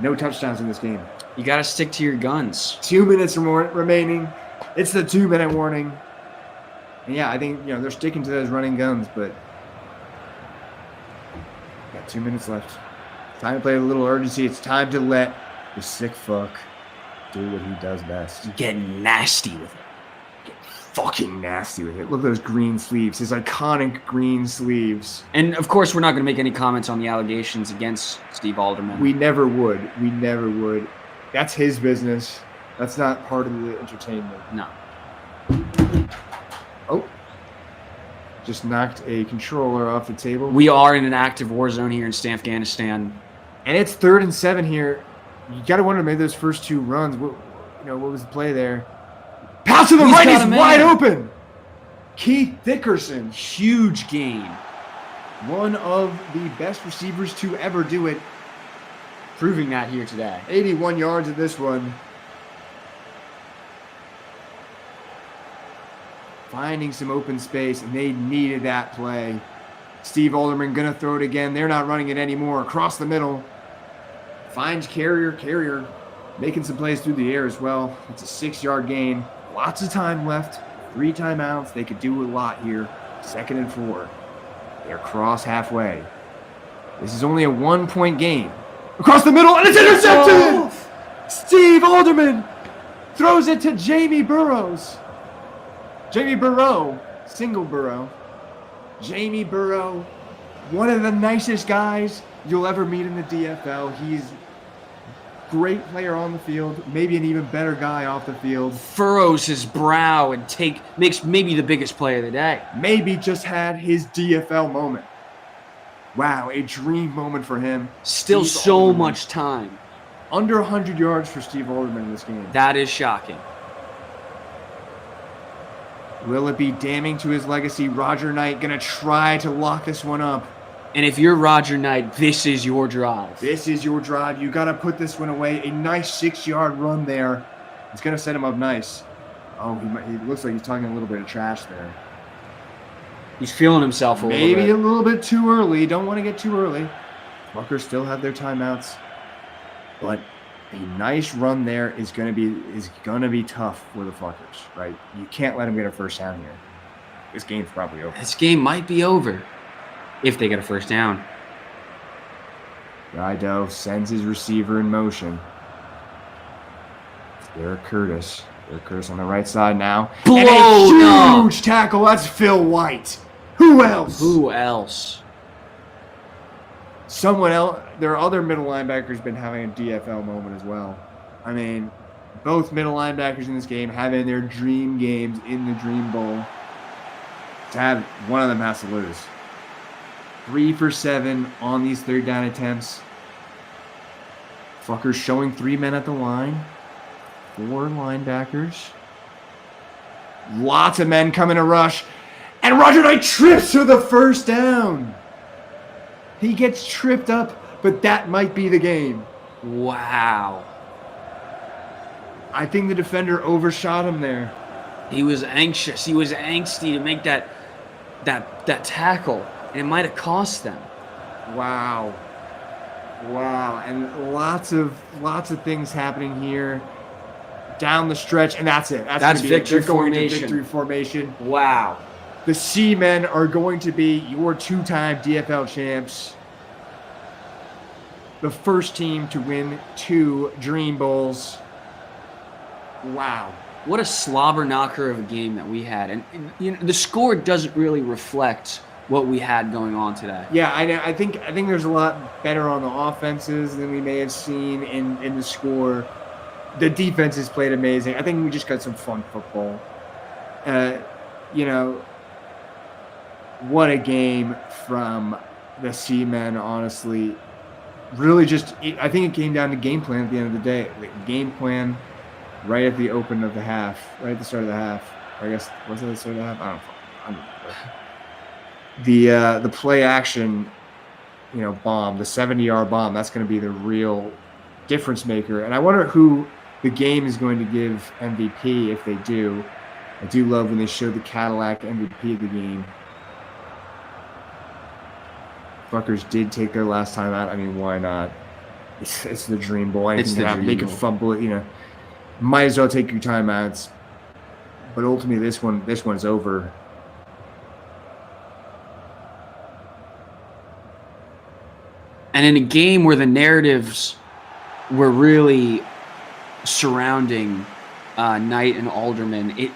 no touchdowns in this game. You got to stick to your guns. 2 minutes or more remaining. It's the 2-minute warning. And yeah, I think they're sticking to those running guns, but got 2 minutes left. Time to play a little urgency. It's time to let the sick fuck do what he does best. Get nasty with it. Fucking nasty with it. Look at those green sleeves. His iconic green sleeves. And, of course, we're not going to make any comments on the allegations against Steve Alderman. We never would. We never would. That's his business. That's not part of the entertainment. No. Oh. Just knocked a controller off the table. We are in an active war zone here in Afghanistan. And it's 3rd and 7 here. You got to wonder, maybe those first 2 runs, what was the play there? Pass to the right, he's wide open. Keith Dickerson, Huge game. one of the best receivers to ever do it. Proving that here today. 81 yards of this one. Finding some open space, and they needed that play. Steve Alderman going to throw it again. They're not running it anymore. Across the middle. Finds Carrier making some plays through the air as well. It's a 6-yard gain. Lots of time left. 3 timeouts. They could do a lot here. 2nd and 4. They're cross halfway. This is only a 1-point game. Across the middle, and it's intercepted! Oh! Steve Alderman throws it to Jamie Burrows. Jamie Burrow, single Burrow. Jamie Burrow, one of the nicest guys you'll ever meet in the DFL. He's a great player on the field, maybe an even better guy off the field. Furrows his brow and makes maybe the biggest play of the day. Maybe just had his DFL moment. Wow, a dream moment for him. Still Steve so Alderman. much time. Under 100 yards for Steve Alderman in this game. That is shocking. Will it be damning to his legacy? Roger Knight going to try to lock this one up. And if you're Roger Knight, this is your drive. This is your drive. You got to put this one away. A nice 6-yard run there. It's going to set him up nice. Oh, he looks like he's talking a little bit of trash there. He's feeling himself a little Maybe bit. a little bit too early. Don't want to get too early. Rutgers still have their timeouts. But a nice run there is gonna be tough for the Fuckers, right? You can't let them get a first down here. This game's probably over. This game might be over if they get a first down. Rideau sends his receiver in motion. Derek Curtis. Derek Curtis on the right side now. Blown and a up. huge tackle. That's Phil White. Who else? Who else? Someone else. There are other middle linebackers been having a DFL moment as well. I mean, both middle linebackers in this game having their dream games in the Dream Bowl. To have one of them has to lose. 3 for 7 on these third down attempts. Fuckers showing 3 men at the line. 4 linebackers. Lots of men coming to rush. And Roger Knight trips for the first down. He gets tripped up, but that might be the game. Wow. I think the defender overshot him there. He was anxious. He was angsty to make that tackle, and it might have cost them. Wow. Wow. And lots of things happening here down the stretch, and that's it. That's victory they're going to formation. victory formation. Wow. The C-Men are going to be your 2-time DFL champs. The first team to win 2 Dream Bowls. Wow. What a slobber knocker of a game that we had. And you know, the score doesn't really reflect what we had going on today. Yeah, I think there's a lot better on the offenses than we may have seen in the score. The defenses played amazing. I think we just got some fun football. You know, what a game from the C-Men, honestly. Really I think it came down to game plan at the end of the day. The game plan right at the open of the half, right at the start of the half. Or I guess, was it the start of the half? I don't know. The play action, you know, bomb, the 70-yard bomb, that's going to be the real difference maker. And I wonder who the game is going to give MVP if they do. I do love when they show the Cadillac MVP of the game. Fuckers did take their last time out. I mean, why not? It's the Dream Bowl. Anything can happen. They could fumble it, you know. Might as well take your timeouts. But ultimately, this one's over. And in a game where the narratives were really surrounding Knight and Alderman,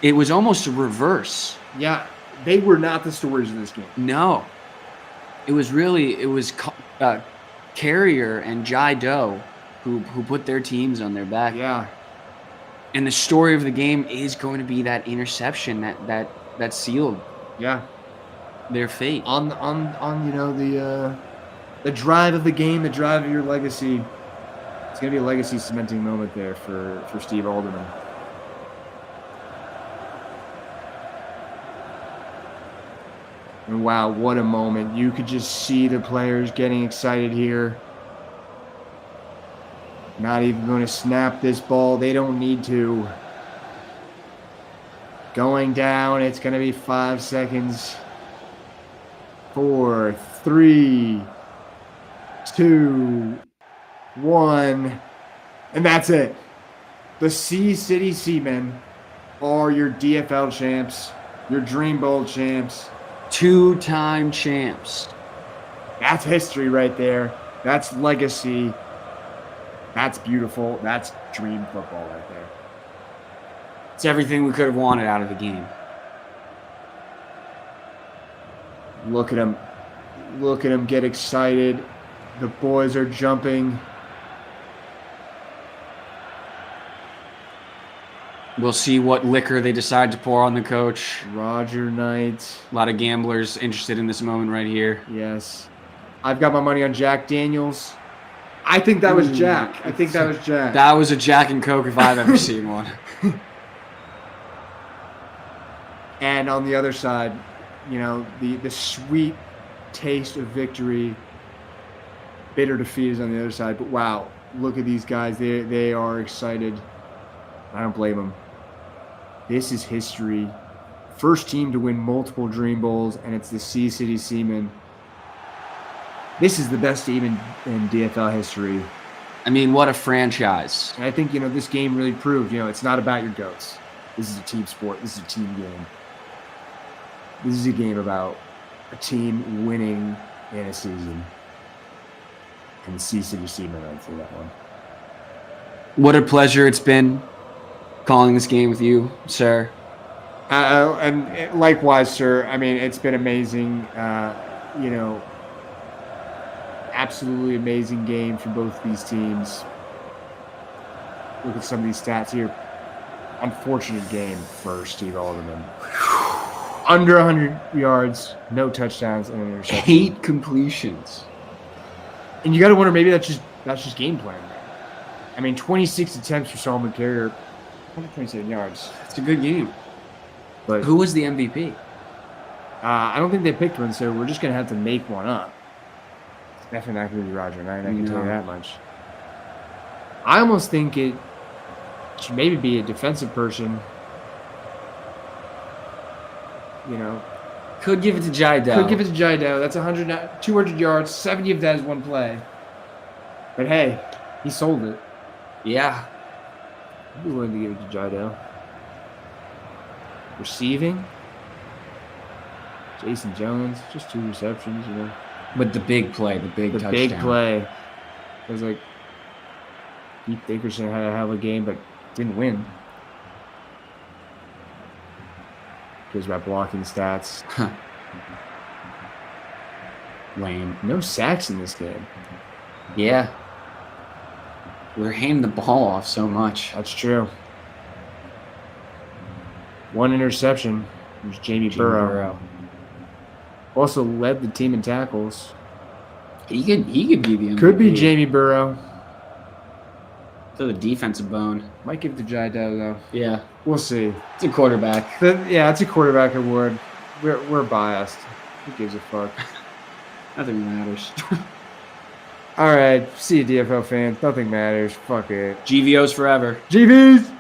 it was almost a reverse. Yeah, they were not the stories of this game. No. It was Carrier and Jai Doe who put their teams on their back. Yeah. And the story of the game is going to be that interception that sealed their fate. On you know the drive of the game, the drive of your legacy. It's gonna be a legacy cementing moment there for Steve Alderman. And wow, what a moment. You could just see the players getting excited here. Not even going to snap this ball. They don't need to. Going down, it's going to be 5 seconds. 4, 3, 2, 1. And that's it. The Sea City Seamen are your DFL champs, your Dream Bowl champs. 2-time champs. That's history right there. That's legacy. That's beautiful. That's dream football right there. It's everything we could have wanted out of the game. Look at him. Look at him get excited. The boys are jumping. We'll see what liquor they decide to pour on the coach. Roger Knight. A lot of gamblers interested in this moment right here. Yes. I've got my money on Jack Daniels. I think that was Jack. I think that was Jack. That was a Jack and Coke if I've ever seen one. And on the other side, you know, the sweet taste of victory. Bitter defeat is on the other side. But wow, look at these guys. They are excited. I don't blame them. This is history. First team to win multiple Dream Bowls, and it's the Sea City Seamen. This is the best team in DFL history. I mean, what a franchise. And I think, you know, this game really proved, you know, it's not about your goats. This is a team sport. This is a team game. This is a game about a team winning in a season. And the Sea City Seamen, I'd say that one. What a pleasure it's been calling this game with you, sir. And likewise, sir. I mean, it's been amazing. You know, absolutely amazing game for both these teams. Look at some of these stats here. Unfortunate game for Steve Alderman. Under 100 yards, no touchdowns, and an interception. 8 completions. And you got to wonder, maybe that's just game plan. I mean, 26 attempts for Solomon Carrier, 127 yards. It's a good game. But Who was the MVP? I don't think they picked one, so we're just going to have to make one up. It's definitely not going to be Roger Knight, I can tell you that much. I almost think it should maybe be a defensive person. You know, Could give it to Jidell. could give it to Jidell. That's 200 yards. 70 of that is one play. But hey, he sold it. Yeah. I'd be willing to give it to Jidell. Receiving, Jason Jones, just 2 receptions, you know. But the big play, the big touchdown. Big play. It was like Keith Dickerson had a hell of a game, but didn't win. Goes about blocking stats. Lame. No sacks in this game. Yeah. We're handing the ball off so much. That's true. 1 interception. It was Jamie Burrow. Also led the team in tackles. He could be the MVP. Could be Jamie Burrow. To the defensive bone. Might give it to Jidell though. Yeah. We'll see. It's a quarterback. Yeah, it's a quarterback award. We're biased. Who gives a fuck? Nothing matters. All right, see you, DFL fans. Nothing matters. Fuck it. GVO's forever. GVs.